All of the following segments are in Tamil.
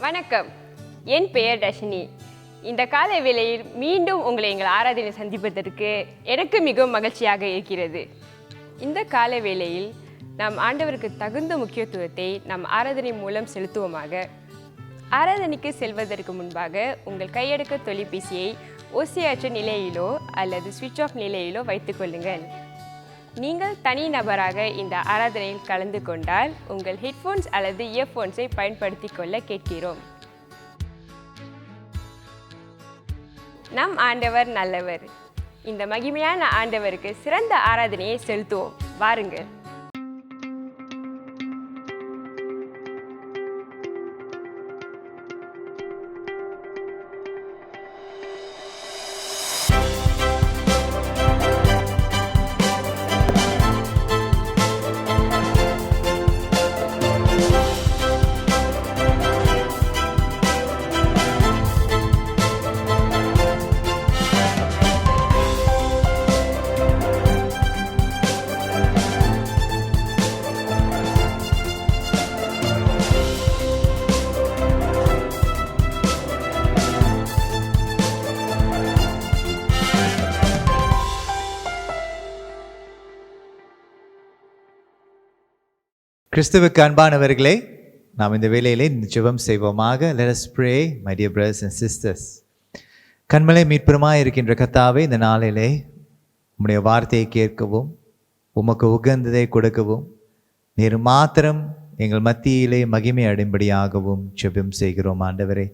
வணக்கம், என் பெயர் தர்ஷினி. இந்த காலை வேளையில் மீண்டும் உங்களை எங்கள் ஆராதனை சந்திப்பதற்கு எனக்கு மிகவும் மகிழ்ச்சியாக இருக்கிறது. இந்த காலை வேளையில் நாம் ஆண்டவருக்கு தகுந்த முக்கியத்துவத்தை நம் ஆராதனை மூலம் செலுத்துவோமாக. ஆராதனைக்கு செல்வதற்கு முன்பாக உங்கள் கையடக்க தொலைபேசியை ஓசையற்ற நிலையிலோ அல்லது சுவிட்ச் ஆஃப் நிலையிலோ வைத்துக்கொள்ளுங்கள். நீங்கள் தனி நபராக இந்த ஆராதனையில் கலந்து கொண்டால் உங்கள் ஹெட்ஃபோன்ஸ் அல்லது இயர்ஃபோன்ஸை பயன்படுத்தி கொள்ள கேட்கிறோம். நம் ஆண்டவர் நல்லவர். இந்த மகிமையான ஆண்டவருக்கு சிறந்த ஆராதனையை செலுத்துவோம். வாருங்கள். கிறிஸ்துவுக்கு அன்பானவர்களே, நாம் இந்த வேளையிலே ஜெபம் செய்வோமாக. Let us pray, my dear brothers and sisters. கண்மலை மீட்புறமாய் இருக்கின்ற கர்த்தாவே, இந்த நாளிலே உம்முடைய வார்த்தையை கேட்கவும் உமக்கு உகந்ததை கொடுக்கவும் நீர் மாத்திரம் எங்கள் மத்தியிலே மகிமை அடைம்படியாகவும் ஜெபம் செய்கிறோம். ஆண்டவரே,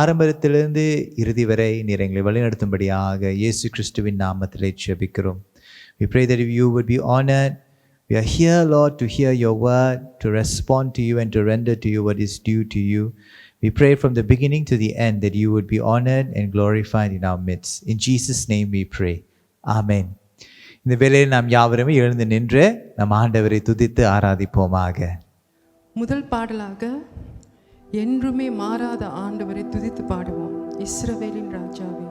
ஆரம்பத்திலிருந்து இறுதி வரை நீர் எங்களை வழிநடத்தும்படியாக இயேசு கிறிஸ்துவின் நாமத்திலே ஜெபிக்கிறோம். We pray that you would be honored. We are here, Lord, to hear your word, to respond to you and to render to you what is due to you. We pray from the beginning to the end that you would be honored and glorified in our midst. In Jesus' name we pray. Amen. இந்த வேளையில் நாம் யாவருமே எழுந்து நின்று நம் ஆண்டவரை துதித்து ஆராதிப்போமாக. முதல் பாடலாக என்றுமே மாறாத ஆண்டவரை துதித்து பாடுவோம். இஸ்ரவேலின் ராஜாவே.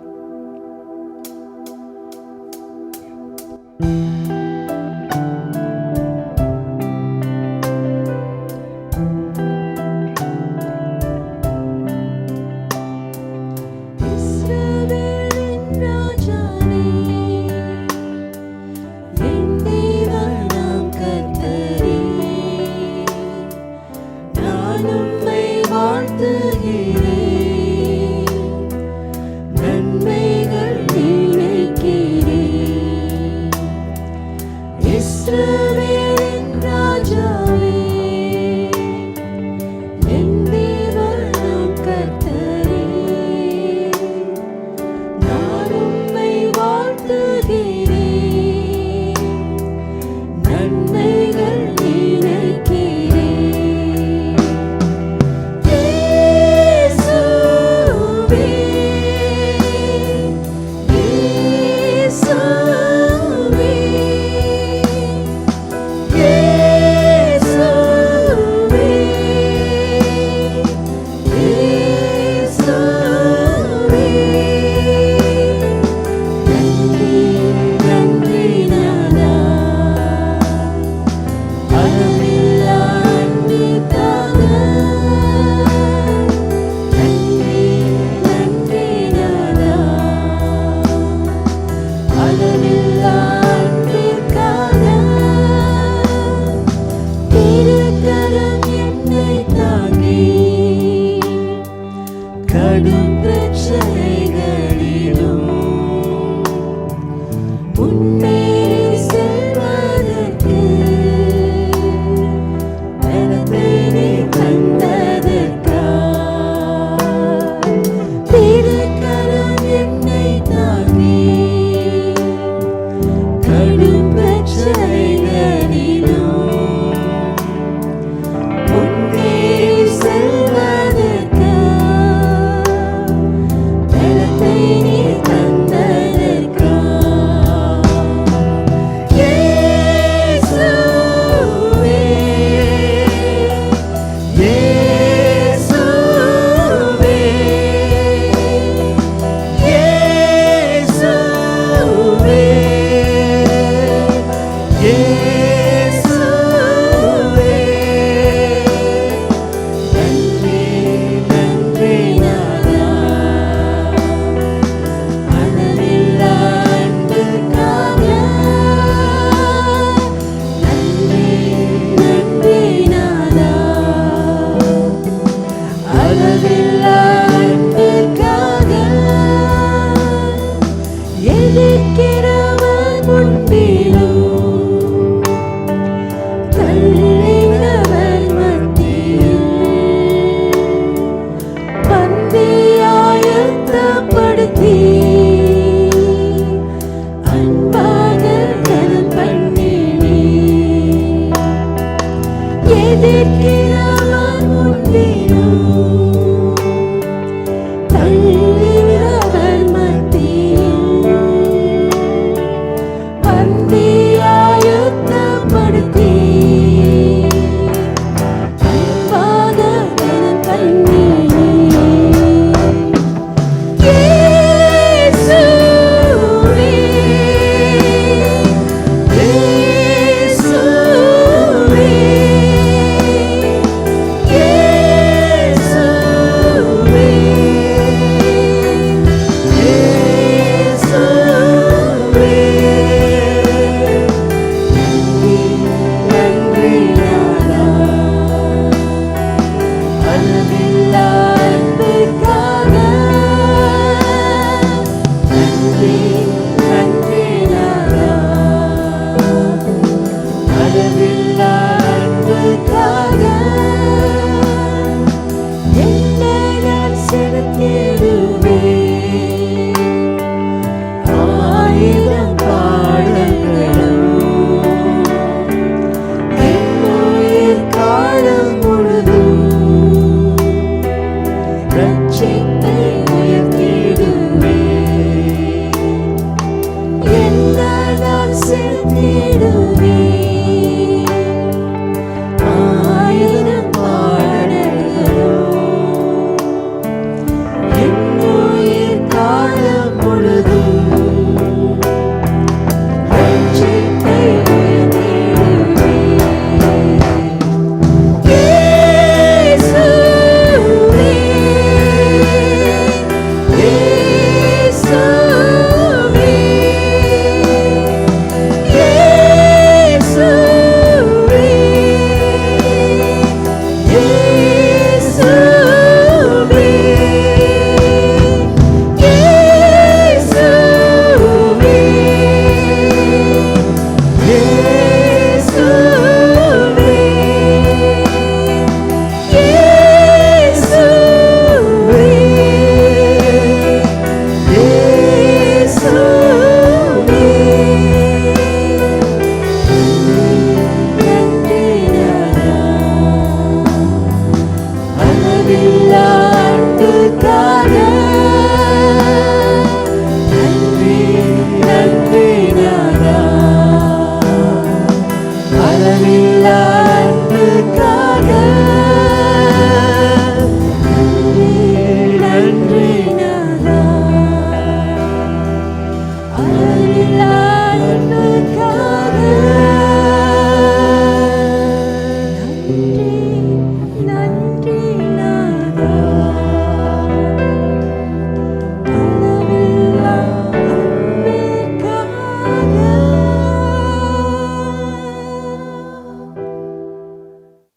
Let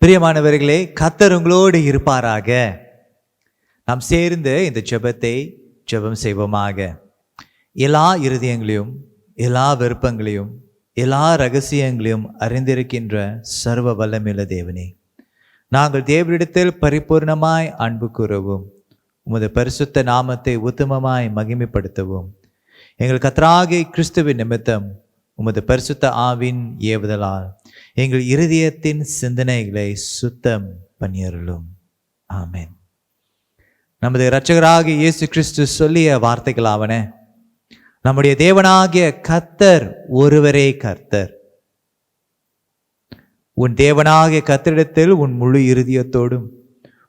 பிரியமானவர்களே, கர்த்தர் உங்களோடு இருப்பாராக. நாம் சேர்ந்து இந்த ஜெபம் செய்வோமாக. எல்லா இருதயங்களையும், எல்லா விருப்பங்களையும், எல்லா ரகசியங்களையும் அறிந்திருக்கின்ற சர்வ வல்லமையுள்ள தேவனே, நாங்கள் தேவனிடத்தில் பரிபூர்ணமாய் அன்பு கூறவும், உமது பரிசுத்த நாமத்தை உத்தமமாய் மகிமைப்படுத்தவும், எங்கள் கர்த்தராகிய கிறிஸ்துவின் நிமித்தம் உமது பரிசுத்த ஆவின் ஏவுதலால் எங்கள் இருதயத்தின் சிந்தனைகளை சுத்தம் பண்ணியருளும். ஆமென். நமது இரட்சகராகிய இயேசு கிறிஸ்து சொல்லிய வார்த்தைகளாவன, நம்முடைய தேவனாகிய கர்த்தர் ஒருவரே கர்த்தர். உன் தேவனாகிய கர்த்தரிடத்தில் உன் முழு இருதயத்தோடும்,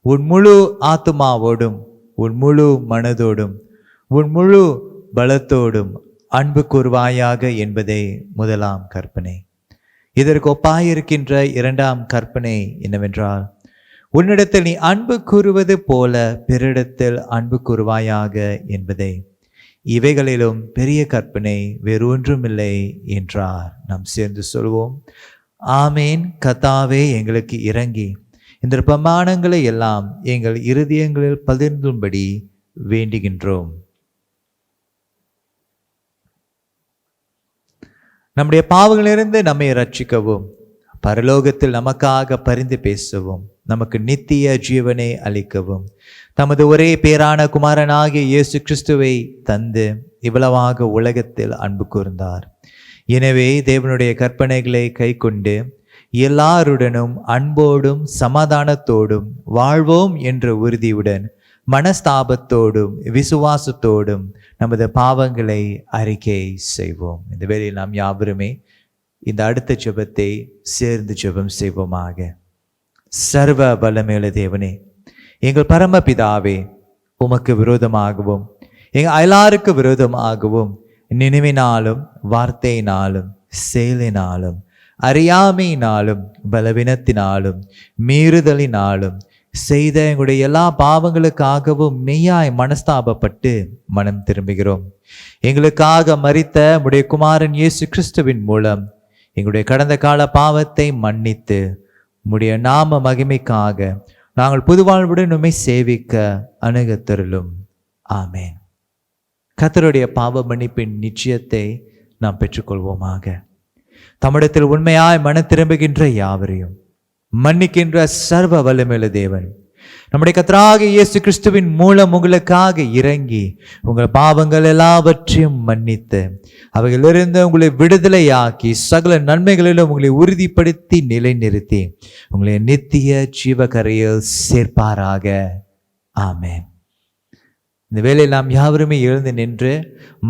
உன் முழு ஆத்துமாவோடும், உன் முழு மனதோடும், உன் முழு பலத்தோடும் அன்பு கூர்வாயாக என்பதே முதலாம் கற்பனை. இதற்கு ஒப்பாயிருக்கின்ற இரண்டாம் கற்பனை என்னவென்றால், உன்னிடத்தில் நீ அன்பு கூறுவது போல பிறரிடத்தில் அன்பு கூறுவாயாக என்பதே. இவைகளிலும் பெரிய கற்பனை வேறு ஒன்றுமில்லை என்றார். நாம் சேர்ந்து சொல்வோம், ஆமேன். கர்த்தாவே, எங்களுக்கு இறங்கி இந்த பிரமாணங்களை எல்லாம் எங்கள் இருதயங்களில் பதிர்ந்தும்படி வேண்டுகின்றோம். நம்முடைய பாவங்களிலிருந்து நம்மை ரட்சிக்கவும், பரலோகத்தில் நமக்காக பரிந்து பேசவும், நமக்கு நித்திய ஜீவனை அளிக்கவும் தமது ஒரே பேரான குமாரனாகிய இயேசு கிறிஸ்துவை தந்து இவ்வளவாக உலகத்தில் அன்பு கூர்ந்தார். எனவே தேவனுடைய கற்பனைகளை கைக்கொண்டு எல்லாருடனும் அன்போடும் சமாதானத்தோடும் வாழ்வோம் என்ற உறுதியுடன் மனஸ்தாபத்தோடும் விசுவாசத்தோடும் நமது பாவங்களை அறிக்கை செய்வோம். இந்த வேளையில் நாம் யாவருமே இந்த அடுத்த ஜெபத்தை சேர்ந்து ஜெபம் செய்வோமாக. சர்வ வல்லமையுள்ள தேவனே, எங்கள் பரமபிதாவே, உமக்கு விரோதமாகவும் எங்கள் அயலாருக்கு விரோதமாகவும் நினைவினாலும் வார்த்தையினாலும் செயலினாலும் அறியாமையினாலும் பலவீனத்தினாலும் மீறுதலினாலும் செய்த எங்களுடைய எல்லா பாவங்களுக்காகவும் மெய்யாய் மனஸ்தாபப்பட்டு மனம் திரும்புகிறோம். எங்களுக்காக மரித்த உம்முடைய குமாரன் இயேசு கிறிஸ்துவின் மூலம் எங்களுடைய கடந்த கால பாவத்தை மன்னித்து உம்முடைய நாம மகிமைக்காக நாங்கள் புதுவாழ்வுடன் உம்மை சேவிக்க அணுகத்தருளும். ஆமென். கர்த்தருடைய பாவ மன்னிப்பின் நிச்சயத்தை நாம் பெற்றுக்கொள்வோமாக. தம்மிடத்தில் உண்மையாய் மன திரும்புகின்ற யாவரையும் மன்னிக்கின்ற சர்வ வல்லமையுள்ள தேவன் நம்முடைய கர்த்தராகிய இயேசு கிறிஸ்துவின் மூலம் உங்களுக்காக இறங்கி உங்கள் பாவங்கள் எல்லாவற்றையும் மன்னித்து அவைகளிலிருந்து உங்களை விடுதலையாக்கி சகல நன்மைகளிலும் உங்களை உறுதிப்படுத்தி நிலைநிறுத்தி உங்களை நித்திய ஜீவகரையில் சேர்ப்பாராக. ஆமென். இந்த வேளையில் நாம் யாவருமே எழுந்து நின்று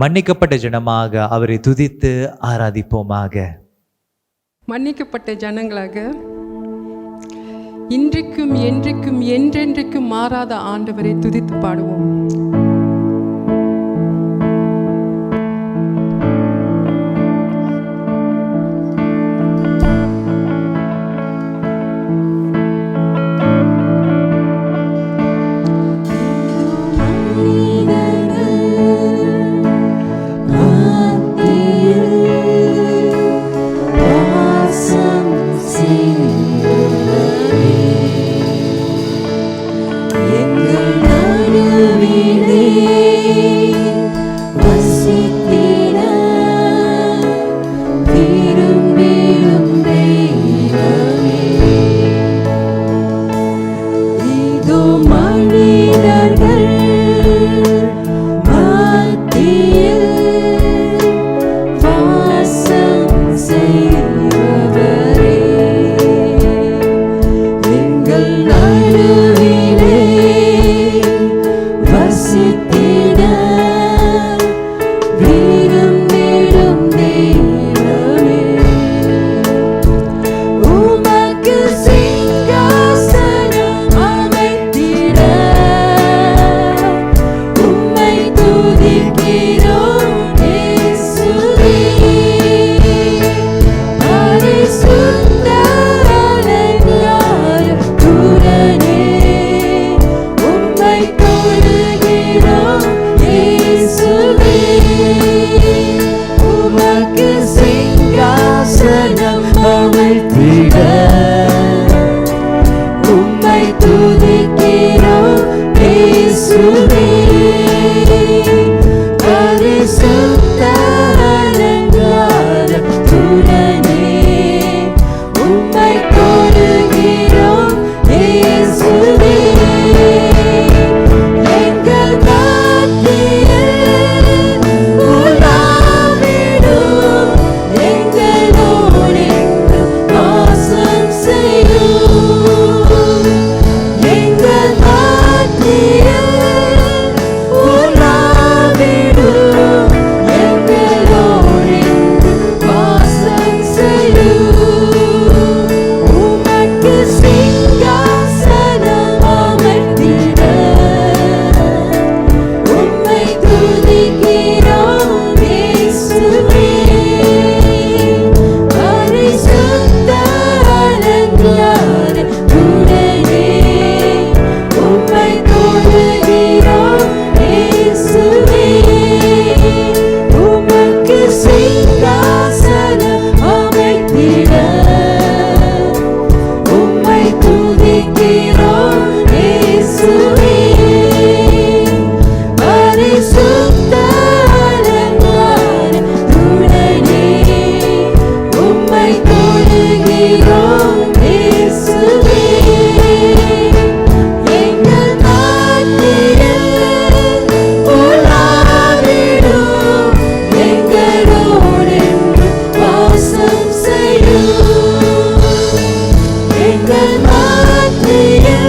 மன்னிக்கப்பட்ட ஜனமாக அவரை துதித்து ஆராதிப்போமாக. மன்னிக்கப்பட்ட ஜனங்களாக இன்றைக்கும் என்றைக்கும் என்றென்றைக்கும் மாறாத ஆண்டவரை துதித்து பாடுவோம். எங்கள் மத்தியில்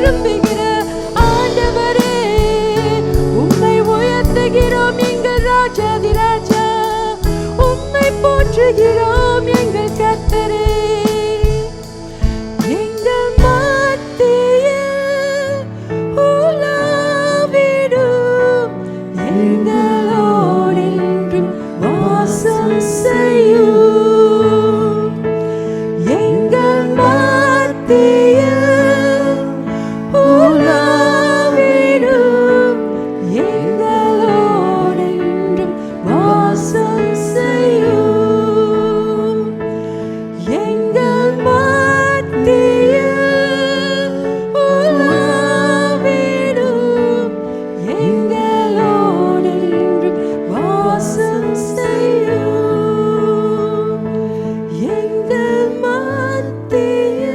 விரும்புகிற ஆண்டவரே, உம்மை உயர்த்துகிறோம் எங்கள் ராஜாதி ராஜா, உம்மை போற்றுகிறோம் எங்கள் கர்த்தரே. எங்கள் மத்தியில் உலாவிடும், எங்களோடென்றும் வாசம் செய்யும். எங்கள் மத்தியில் உலாவிடும், எங்களோடென்றும் வாசம் செய்யும். எங்கள் மத்தியில் உலாவிடும், எங்களோடென்றும் வாசம் செய்யும். எங்கள் மத்தியில்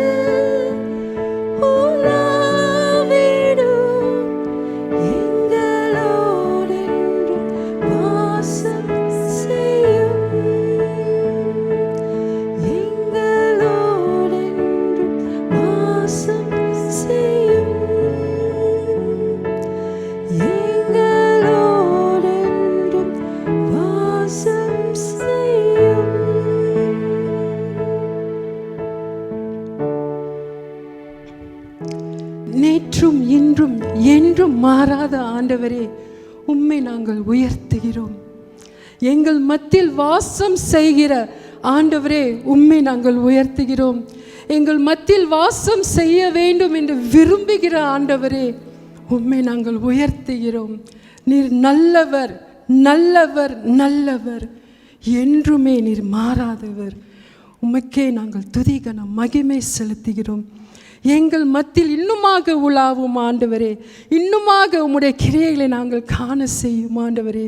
உலாவிடும், எங்களோடென்றும் வாசம் செய்யும். எங்களோடென்றும் வாசம் செய்யும். எங்களோடென்றும் வாசம் செய்யும். நேற்றும் இன்றும் என்றும் மாறாத ஆண்டவரே, உம்மை நாங்கள் உயர்த்துகிறோம். எங்கள் மத்தியில் வாசம் செய்கிற ஆண்டவரே, உம்மை நாங்கள் உயர்த்துகிறோம். எங்கள் மத்தியில் வாசம் செய்ய வேண்டும் என்று விரும்புகிற ஆண்டவரே, உம்மை நாங்கள் உயர்த்துகிறோம். நீர் நல்லவர், நல்லவர், நல்லவர், என்றுமே நீர் மாறாதவர். உமக்கே நாங்கள் துதிகன மகிமை செலுத்துகிறோம். எங்கள் மத்தியில் இன்னுமாக உலாவும் ஆண்டவரே, இன்னுமாக உம்முடைய கிரியைகளை நாங்கள் காண செய்யும் ஆண்டவரே.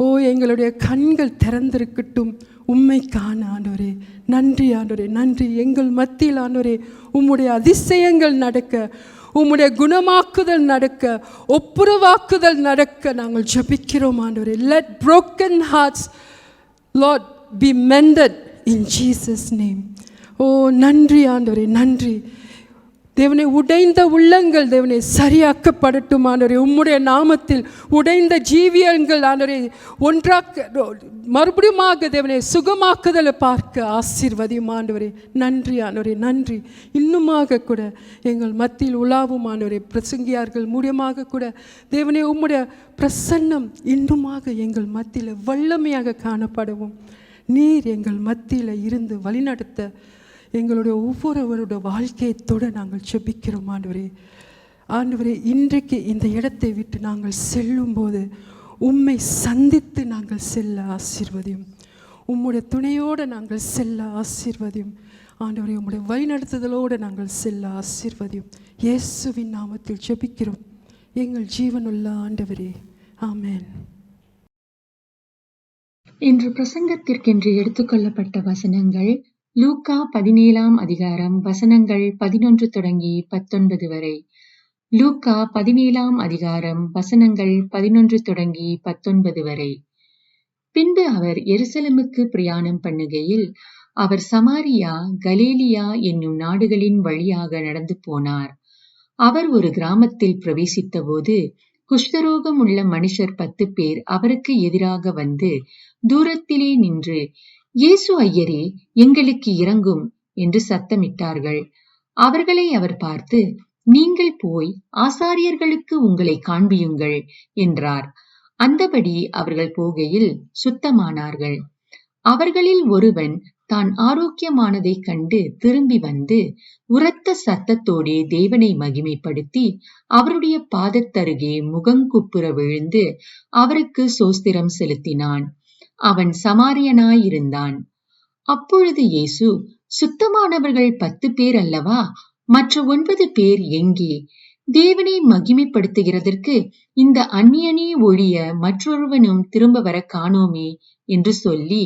ஓ, எங்களுடைய கண்கள் திறந்திருக்கட்டும் உம்மை காண ஆண்டவரே. நன்றி ஆண்டவரே, நன்றி. எங்கள் மத்தியில் ஆண்டவரே உம்முடைய அதிசயங்கள் நடக்க, உம்முடைய குணமாக்குதல் நடக்க, ஒப்புரவாக்குதல் நடக்க நாங்கள் ஜெபிக்கிறோம் ஆண்டவரே. Let broken hearts, Lord, be mended in Jesus' name. ஓ நன்றி ஆண்டவரே, நன்றி தேவனே. உடைந்த உள்ளங்கள் தேவனே சரியாக்கப்படட்டும் ஆண்டவரே. உம்முடைய நாமத்தில் உடைந்த ஜீவியங்கள் ஆண்டவரே ஒன்றாக்க மறுபடியுமாக தேவனே சுகமாக்குதலை பார்க்க ஆசீர்வதியும் ஆண்டவரே. நன்றி ஆண்டவரே, நன்றி. இன்னுமாக கூட எங்கள் மத்தியில் உலாவும் ஆண்டவரே. பிரசங்கியார்கள் மூலியமாக கூட தேவனே உம்முடைய பிரசன்னம் இன்னுமாக எங்கள் மத்தியில் வல்லமையாக காணப்படவும், நீர் எங்கள் மத்தியில் இருந்து வழிநடத்த எங்களுடைய ஒவ்வொருவருடைய வாழ்க்கையத்தோடு நாங்கள் ஜெபிக்கிறோம் ஆண்டவரே. ஆண்டவரே, இன்றைக்கு இந்த இடத்தை விட்டு நாங்கள் செல்லும்போது உம்மை சந்தித்து நாங்கள் செல்ல ஆசீர்வதியும். உம்முடைய துணையோடு நாங்கள் செல்ல ஆசீர்வதியும் ஆண்டவரே. உம்முடைய வழிநடத்துதலோடு நாங்கள் செல்ல ஆசீர்வதியும். இயேசுவின் நாமத்தில் ஜெபிக்கிறோம் எங்கள் ஜீவனுள்ள ஆண்டவரே, ஆமென். இன்று பிரசங்கத்திற்கென்று எடுத்துக்கொள்ளப்பட்ட வசனங்கள் லூக்கா 17ஆம் அதிகாரம் வசனங்கள் 11 தொடங்கி 19 வரை. லூக்கா 17ஆம் அதிகாரம் வசனங்கள் 11 தொடங்கி 19 வரை. பின்பு அவர் எருசலேமுக்கு பிரயாணம் பண்ணுகையில் அவர் சமாரியா, கலிலேயா என்னும் நாடுகளின் வழியாக நடந்து போனார். அவர் ஒரு கிராமத்தில் பிரவேசித்த போது குஷ்டரோகம் உள்ள மனுஷர் 10 பேர் அவருக்கு எதிராக வந்து தூரத்திலே நின்று, இயேசு ஐயரே, எங்களுக்கு இரங்கும் என்று சத்தமிட்டார்கள். அவர்களை அவர் பார்த்து, நீங்கள் போய் ஆசாரியர்களுக்கு உங்களை காண்பியுங்கள் என்றார். அந்தபடி அவர்கள் போகையில் சுத்தமானார்கள். அவர்களில் ஒருவன் தான் ஆரோக்கியமானதைக் கண்டு திரும்பி வந்து உரத்த சத்தத்தோடே தேவனை மகிமைப்படுத்தி அவருடைய பாதத்தருகே முகங்குப்புற விழுந்து அவருக்கு சோஸ்திரம் செலுத்தினான். அவன் சமாரியனாயிருந்தான். அப்பொழுது இயேசு, சுத்தமானவர்கள் 10 பேர் அல்லவா, மற்ற 9 பேர் எங்கே? தேவனை மகிமைப்படுத்துகிறதற்கு இந்த அந்நியனே ஒழிய மற்றொருவனும் திரும்ப வர காணோமே என்று சொல்லி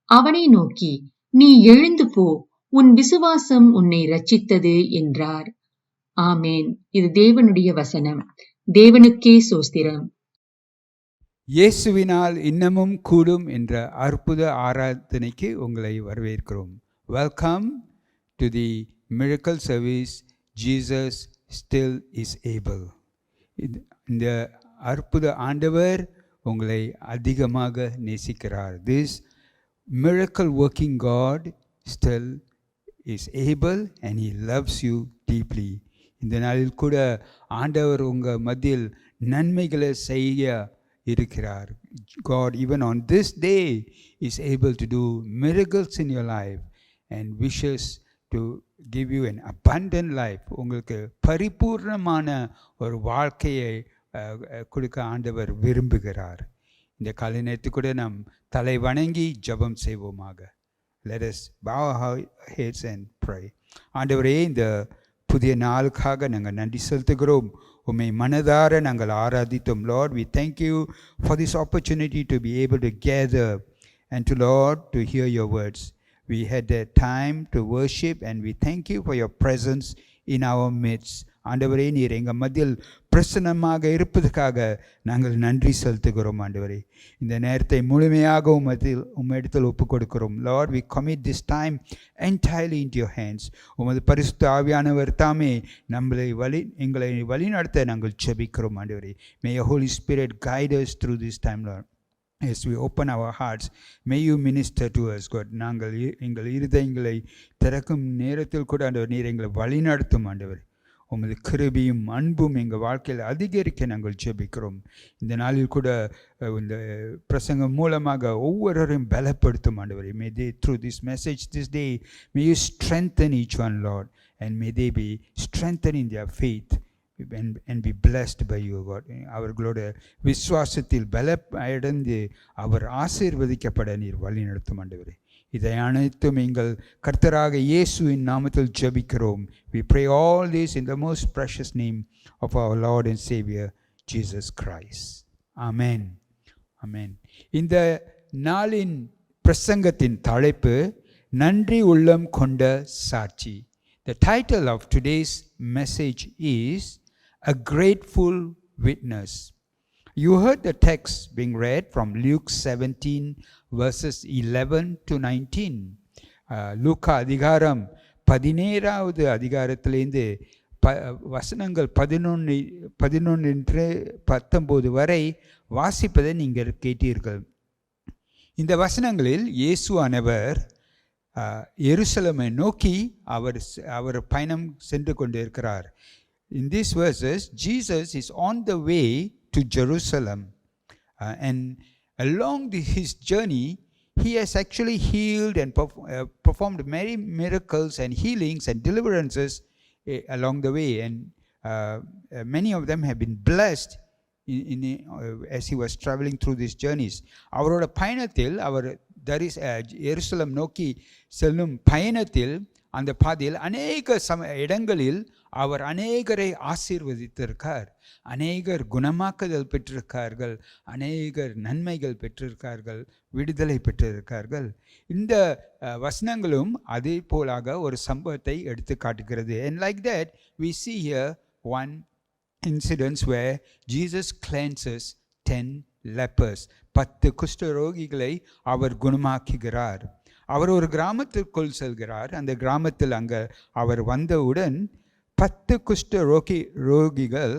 அவனை நோக்கி, நீ எழுந்து போ, உன் விசுவாசம் உன்னை ரட்சித்தது என்றார். ஆமேன். இது தேவனுடைய வசனம். தேவனுக்கே சோஸ்திரம். இயேசுவினால் இன்னமும் கூடும் என்ற அற்புத ஆராதனைக்கு உங்களை வரவேற்கிறோம். Welcome to the miracle service Jesus still is able. இந்த அற்புத ஆண்டவர் உங்களை அதிகமாக நேசிக்கிறார். This miracle working God still is able and he loves you deeply. இந்த நாளில் கூட ஆண்டவர் உங்கள் மத்தியில் நன்மைகளை செய்ய இருக்கிறார். God even on this day is able to do miracles in your life and wishes to give you an abundant life. உங்களுக்கு பரிபூர்ணமான ஒரு வாழ்க்கையை கொடுக்க ஆண்டவர் விரும்புகிறார். இந்த காலை நேரத்து கூட நாம் தலை வணங்கி ஜெபம் செய்வோமாக. Let us bow our heads and pray. ஆண்டவரே, இந்த புதிய நாளுக்காக நாங்கள் நன்றி செலுத்துகிறோம். உம்மை மனதார நாங்கள் ஆராதித்தோம். Lord, we thank you for this opportunity to be able to gather and to, Lord, to hear your words. We had the time to worship and we thank you for your presence in our midst. ஆண்டவரே, நீர் எங்கள் மத்தியில் பிரசன்னமாக இருப்பதற்காக நாங்கள் நன்றி செலுத்துகிறோம். ஆண்டவரே, இந்த நேரத்தை முழுமையாக உம்மிடத்தில் ஒப்புக் கொடுக்கிறோம். Lord, we commit this time entirely into your hands. உமது பரிசுத்த ஆவியானவர் தாமே எங்களை வழிநடத்த நாங்கள் ஜெபிக்கிறோம். ஆண்டவரே, may your Holy Spirit guide us through this time, Lord. As we open our hearts, may you minister to us, God. நாங்கள் எங்கள் இருதயங்களை திறக்கும் நேரத்தில் கூட ஆண்டவர் நீர் எங்களை வழிநடத்தும். ஆண்டவர், உமது கிருபையும் அன்பும் எங்கள் வாழ்க்கையில் அதிகரிக்க நாங்கள் ஜெபிக்கிறோம். இந்த நாளில் கூட இந்த பிரசங்கம் மூலமாக ஒவ்வொருவரையும் பலப்படுத்தும். ஆண்டவரே, may they through this message this day, may you strengthen each one, Lord, and may they be strengthened in their faith and be blessed by you, God. அவர்களோட விசுவாசத்தில் பலமடைந்து அவர் ஆசீர்வதிக்கப்பட நீர் வழி நடத்தும். ஆண்டவரே, இதை அனைத்தும் எங்கள் கர்த்தராக இயேசுவின் நாமத்தில் ஜெபிக்கிறோம். We pray all this in the most precious name of our Lord and Savior Jesus Christ. Amen. Amen. இந்த நாளின் பிரசங்கத்தின் தலைப்பு நன்றி உள்ளம் கொண்ட சாட்சி. The title of today's message is A Grateful Witness. You heard the text being read from Luke 17 verses 11 to 19. லூக்கா அதிகாரம் 17வது அதிகாரத்திலிருந்து வசனங்கள் 11-19 வரை வாசிப்பதை நீங்கள் கேட்டீர்கள். இந்த வசனங்களில் இயேசுவானவர் எருசலேமை நோக்கி அவர் பயணம் சென்று கொண்டிருக்கிறார். In these verses, Jesus is on the way to Jerusalem, and along his journey, he has actually healed and performed many miracles and healings and deliverances along the way, and many of them have been blessed as he was traveling through these journeys. அவரோட பயணத்தில் எருசலேம் நோக்கி செல்லும் பயணத்தில் அந்த பாதையில் அநேக இடங்களில் அவர் அநேகரை ஆசீர்வதித்திருக்கார். அநேகர் குணமாக்குதல் பெற்றிருக்கார்கள், அநேகர் நன்மைகள் பெற்றிருக்கார்கள், விடுதலை பெற்றிருக்கார்கள். இந்த வசனங்களும் அதே போலாக ஒரு சம்பவத்தை எடுத்து காட்டுகிறது. And like that we see here one incident where Jesus cleanses 10 lepers. 10 குஷ்டரோகிகளை அவர் குணமாக்குகிறார். அவர் ஒரு கிராமத்திற்குள் செல்கிறார். அந்த கிராமத்தில் அங்கே அவர் வந்தவுடன் 10 குஷ்டரோகிகள்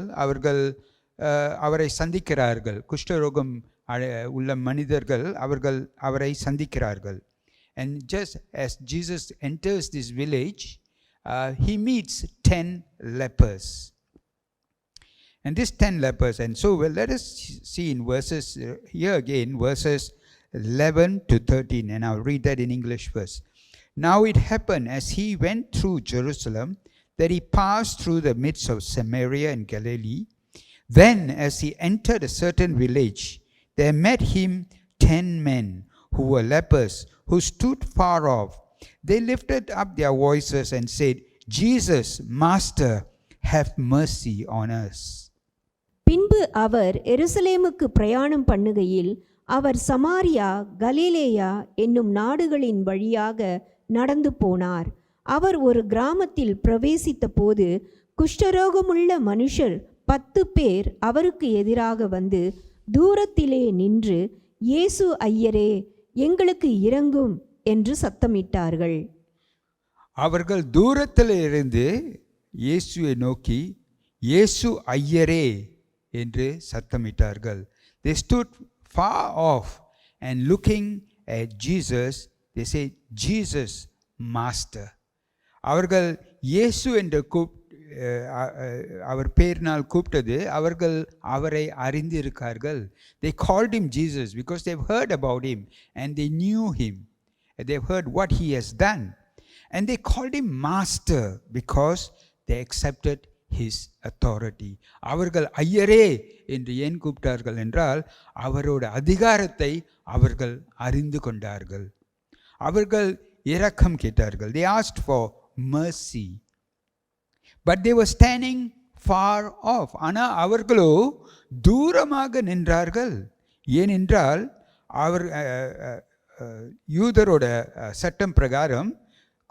அவரை சந்திக்கிறார்கள். குஷ்டரோகம் உள்ள மனிதர்கள் அவரை சந்திக்கிறார்கள். And just as Jesus enters this village, he meets 10 lepers. And these 10 lepers, and so let us see in verses, here again, verses 11 to 13, and I'll read that in English first. Now it happened as he went through Jerusalem that he passed through the midst of Samaria and Galilee. Then as he entered a certain village, there met him 10 men who were lepers, who stood far off. They lifted up their voices and said, Jesus, Master, have mercy on us. பின்பு அவர் எருசலேமுக்கு பிரயாணம் பண்ணுகையில் அவர் சமாரியா கலிலேயா என்னும் நாடுகளின் வழியாக நடந்து போனார். அவர் ஒரு கிராமத்தில் பிரவேசித்த போது குஷ்டரோகமுள்ள மனுஷர் 10 பேர் அவருக்கு எதிராக வந்து தூரத்திலே நின்று, இயேசு ஐயரே, எங்களுக்கு இரங்கும் என்று சத்தமிட்டார்கள். அவர்கள் தூரத்தில் இருந்து இயேசுவை நோக்கி இயேசு ஐயரே என்று சத்தமிட்டார்கள். They stood far off and looking at Jesus, they say, Jesus, Master. அவர்கள் இயேசு என்று அவர் பேரினால் கூப்பிட்டது, அவர்கள் அவரை அறிந்திருக்கார்கள். They called him Jesus because they've heard about him and they knew him. They've heard what he has done. And they called him Master because they accepted his authority. அவர்கள் ஐயரே என்று ஏன் கூப்பிட்டார்கள் என்றால் அவரோட அதிகாரத்தை அவர்கள் அறிந்து கொண்டார்கள். அவர்கள் இரக்கம் கேட்டார்கள். They asked for mercy. But they were standing far off. ஆனால் அவர்களோ தூரமாக நின்றார்கள். ஏனென்றால் அவர் யூதரோட சட்டம் பிரகாரம்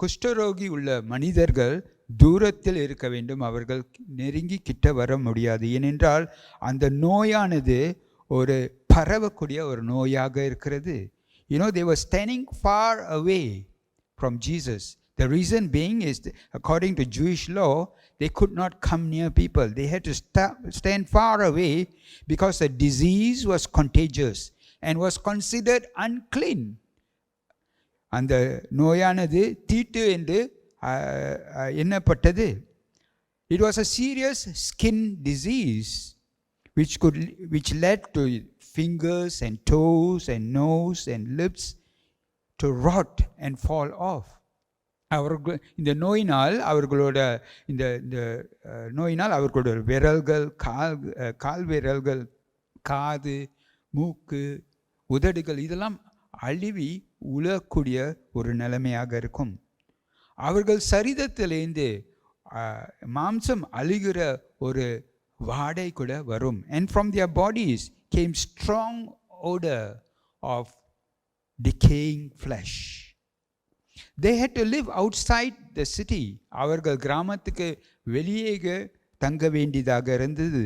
குஷ்டரோகி உள்ள மனிதர்கள் தூரத்தில் இருக்க வேண்டும். அவர்கள் நெருங்கி கிட்ட வர முடியாது. ஏனென்றால் அந்த நோயானது ஒரு பரவக்கூடிய ஒரு நோயாக இருக்கிறது. They were standing far away from Jesus. The reason being is, according to Jewish law, they could not come near people. They had to stand far away because the disease was contagious and was considered unclean. அந்த நோயானது தீட்டு என்று எண்ணப்பட்டது. It was a serious skin disease which led to fingers and toes and nose and lips to rot and fall off. இந்த நோயினால் அவர்களோட விரல்கள், கால் விரல்கள், காது, மூக்கு, உதடுகள் இதெல்லாம் அழிவி உழக்கூடிய ஒரு நிலைமையாக இருக்கும். அவர்கள் சரீரத்திலேருந்து மாம்சம் அழுகிற ஒரு வாடை கூட வரும். And from their bodies came strong odor of decaying flesh. They had to live outside the city. அவர்கள் கிராமத்துக்கு வெளியே தங்க வேண்டியதாக இருந்தது.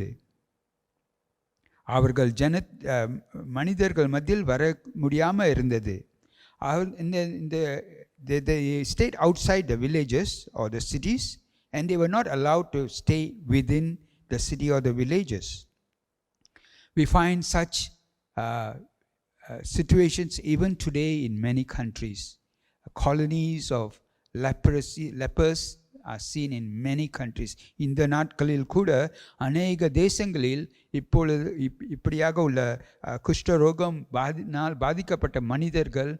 அவர்கள் மனிதர்கள் மத்தியில் வர முடியாமல் இருந்தது. They stayed outside the villages or the cities and they were not allowed to stay within the city or the villages. We find such situations even today in many countries. Colonies of lepers are seen in many countries. இந்த நாட்களில் கூட அநேக தேசங்களில் இப்பொழுது இப்படியாக உள்ள குஷ்டரோகம் பாதிக்கப்பட்ட மனிதர்கள்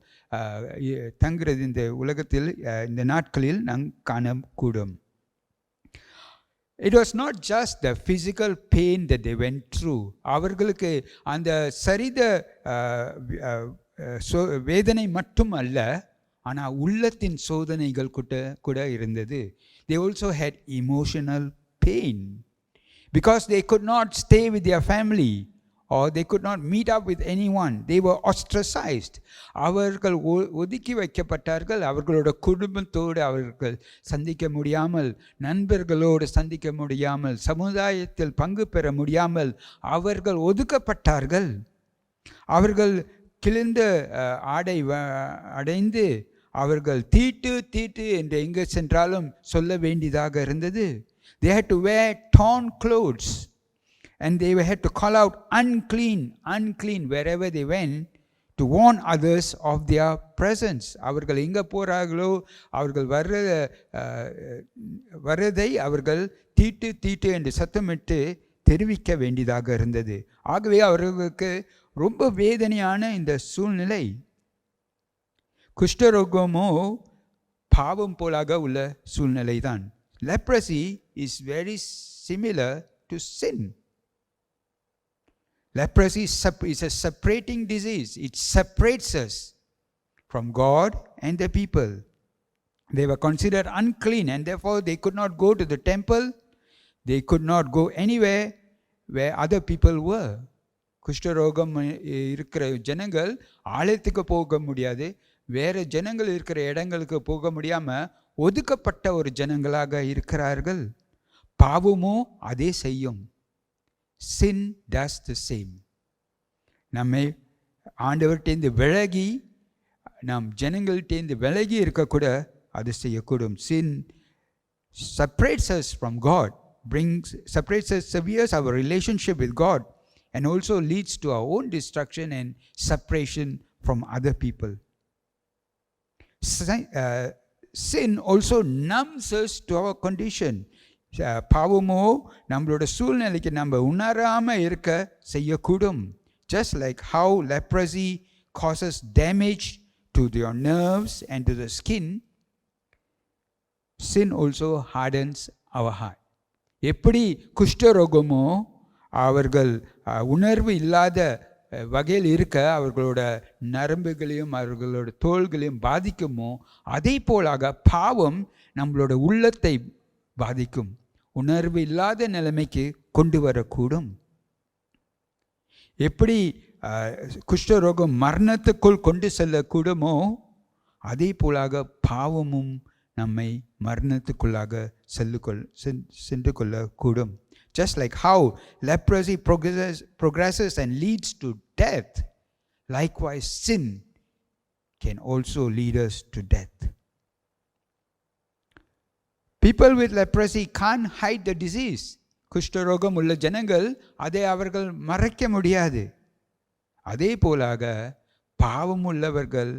தங்குறது இந்த உலகத்தில் இந்த நாட்களில் நாம் காணக்கூடும். It was not just the physical pain that they went through. அவர்களுக்கு அந்த சரீர வேதனை மட்டும் அல்ல, ஆனால் உள்ளத்தின் சோதனைகள் கூட இருந்தது. They also had emotional pain because they could not stay with their family or they could not meet up with anyone. They were ostracized. அவர்கள் ஒதுக்கி வைக்கப்பட்டார்கள். அவர்களோட குடும்பத்தோடு அவர்கள் சந்திக்க முடியாமல், நண்பர்களோடு சந்திக்க முடியாமல், சமுதாயத்தில் பங்கு பெற முடியாமல் அவர்கள் ஒதுக்கப்பட்டார்கள். அவர்கள் கிழிந்த ஆடை அடைந்து அவர்கள் தீட்டு என்று எங்கே சென்றாலும் சொல்ல வேண்டியதாக இருந்தது. They had to wear torn clothes and they had to call out unclean wherever they went to warn others of their presence. அவர்கள் எங்கே போகிறார்களோ அவர்கள் வர்றதை அவர்கள் தீட்டு என்று சத்தமிட்டு தெரிவிக்க வேண்டியதாக இருந்தது. ஆகவே அவர்களுக்கு ரொம்ப வேதனையான இந்த சூழ்நிலை. குஷ்டரோகமோ பாவம் போலாக உள்ள சூழ்நிலை தான். Leprosy is very similar to sin. Leprosy is a separating disease. It separates us from God and the people. They were considered unclean and therefore they could not go to the temple. They could not go anywhere where other people were. குஷ்டரோகம் இருக்கிற ஜனங்கள் ஆலயத்துக்கு போக முடியாது, வேறு ஜனங்கள் இருக்கிற இடங்களுக்கு போக முடியாமல் ஒதுக்கப்பட்ட ஒரு ஜனங்களாக இருக்கிறார்கள். பாவமும் அதே செய்யும். Sin does the same. நம்மை ஆண்டவர்கிட்டேருந்து விலகி நாம் ஜனங்கள்கிட்டேருந்து விலகி இருக்கக்கூட அது செய்யக்கூடும். Sin separates us from God separates us, severs our relationship with God, and also leads to our own destruction and separation from other people. Sin also numbs us to our condition. பாவமோ நம்மளோட சூழ்நிலைக்கு நம்ம உணராம இருக்க செய்யக்கூடும். Just like how leprosy causes damage to your nerves and to the skin, sin also hardens our heart. எப்படி குஷ்டரோகமோ அவர்கள் உணர்வு இல்லாத வகையில் இருக்க அவர்களோட நரம்புகளையும் அவர்களோட தோள்களையும் பாதிக்குமோ, அதே போலாக பாவம் நம்மளோட உள்ளத்தை பாதிக்கும், உணர்வு இல்லாத நிலைமைக்கு கொண்டு வரக்கூடும். எப்படி குஷ்டரோகம் மரணத்துக்குள் கொண்டு செல்லக்கூடுமோ, அதே போலாக பாவமும் நம்மை மரணத்துக்குள்ளாக சென்று கொள்ளக்கூடும். Just like how leprosy progresses and leads to death, likewise sin can also lead us to death. People with leprosy can't hide the disease. குஷ்டரோகம் உள்ள ஜனங்கள் அதை அவர்கள் மறைக்க முடியாது. அதே போலாக பாவம் உள்ளவர்கள்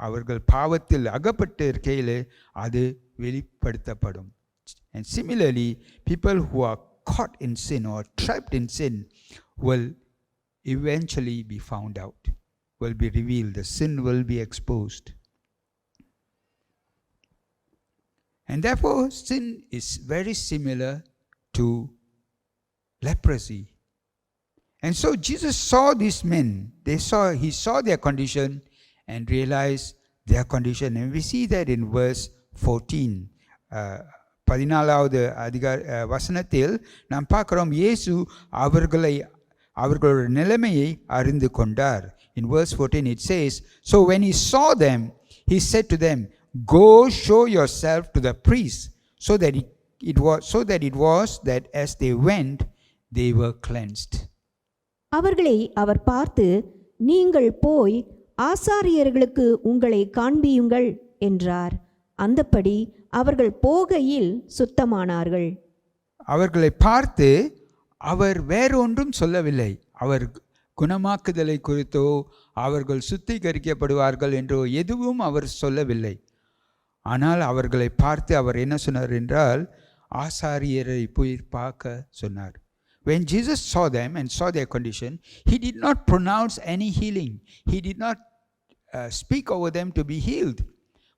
அவர்கள் பாவத்தில் அகப்பட்டு இருக்கையிலே அது வெளிப்படுத்தப்படும். And similarly, people who are caught in sin or trapped in sin will eventually be found out, will be revealed. The sin will be exposed. And therefore, sin is very similar to leprosy. And so Jesus saw these men. He saw their condition and realized their condition. And we see that in verse 14. 14வது வசனத்தில் நாம் பார்க்கிறோம், இயேசு அவர்களோட நிலைமையை அறிந்து கொண்டார். In verse 14 it says, so when he saw them, he said to them, go show yourself to the priest. So that it was that as they went, they were cleansed. அவர்களை அவர் பார்த்து, நீங்கள் போய் ஆசாரியர்களுக்கு உங்களை காண்பியுங்கள் என்றார். அந்தப்படி அவர்கள் போகையில் சுத்தமானார்கள். அவர்களை பார்த்து அவர் வேறொன்றும் சொல்லவில்லை. அவர் குணமாக்குதலை குறித்தோ அவர்கள் சுத்திகரிக்கப்படுவார்கள் என்றோ எதுவும் அவர் சொல்லவில்லை. ஆனால் அவர்களை பார்த்து அவர் என்ன சொன்னார் என்றால், ஆசாரியரை போய் பார்க்க சொன்னார். When Jesus saw them and saw their condition, he did not pronounce any healing. He did not speak over them to be healed.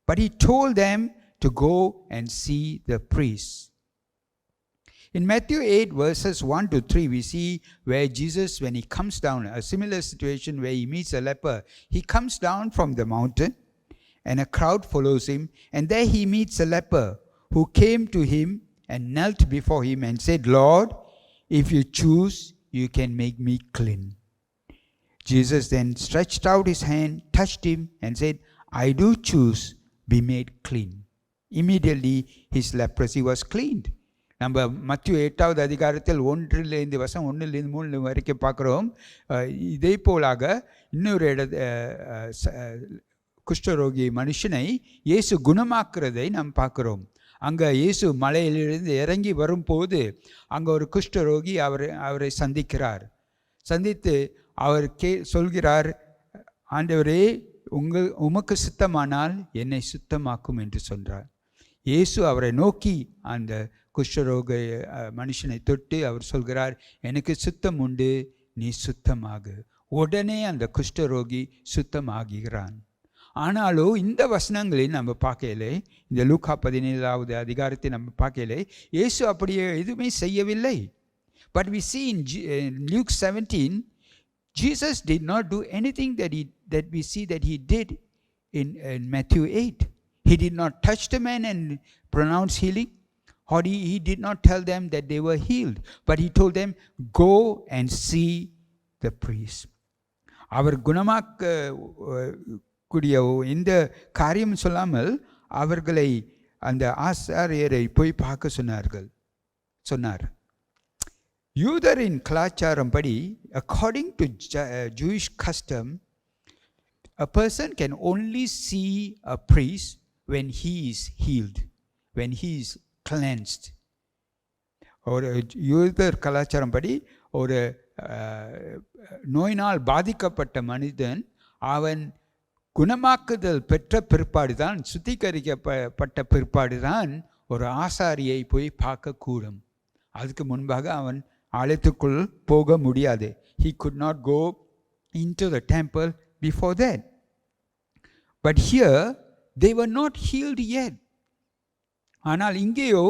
But he told them to go and see the priest. In Matthew 8 verses 1 to 3, we see where Jesus, when he comes down, a similar situation where he meets a leper, he comes down from the mountain and a crowd follows him, and there he meets a leper who came to him and knelt before him and said, Lord, if you choose, you can make me clean. Jesus then stretched out his hand, touched him and said, I do choose, be made clean. Immediately his leprosy was cleaned. நம்ம மத்திய 8வது அதிகாரத்தில் 1-3 வரைக்கும் பார்க்குறோம். இதே போலாக இன்னொரு குஷ்டரோகி மனுஷனை இயேசு குணமாக்குறதை நாம் பார்க்குறோம். அங்கே இயேசு மலையிலிருந்து இறங்கி வரும்போது அங்கே ஒரு குஷ்டரோகி அவரை சந்திக்கிறார். சந்தித்து அவர் சொல்கிறார், ஆண்டவரே, உமக்கு சுத்தமானால் என்னை சுத்தமாக்கும் என்று சொல்றார். இயேசு அவரை நோக்கி அந்த குஷ்டரோக மனுஷனை தொட்டு அவர் சொல்கிறார், எனக்கு சுத்தம் உண்டு, நீ சுத்தமாக. உடனே அந்த குஷ்டரோகி சுத்தமாகிறான். ஆனாலும் இந்த வசனங்களில் நம்ம பார்க்கலே, இந்த லூக்கா 17வது அதிகாரத்தை நம்ம பார்க்கலே, இயேசு அப்படியே எதுவுமே செய்யவில்லை. But we see in Luke 17, Jesus did not do anything that we see that he did in Matthew 8. He did not touch the man and pronounce healing, or he did not tell them that they were healed, but he told them, go and see the priest. அவர் குணமாக்க கூடிய இந்த காரியம் சொல்லாமல் அவர்களை அந்த ஆசாரியரை போய் பார்க்க சொன்னார். யூதரின் கலாச்சாரம் படி, according to Jewish custom, a person can only see a priest when he is healed, when he is cleansed. ஒரு யூதர் கலாச்சாரம் படி ஒரு நோயினால் பாதிக்கப்பட்ட மனிதன் அவன் குணமாக்குதல் பெற்ற பிற்பாடு தான், சுத்திகரிக்கப்பட்ட பிற்பாடு தான் ஒரு ஆசாரியை போய் பார்க்கக்கூடும். அதுக்கு முன்பாக அவன் ஆலயத்துக்குள் போக முடியாது. He could not go into the temple before that. But here they were not healed yet. ஆனால் இங்கேயோ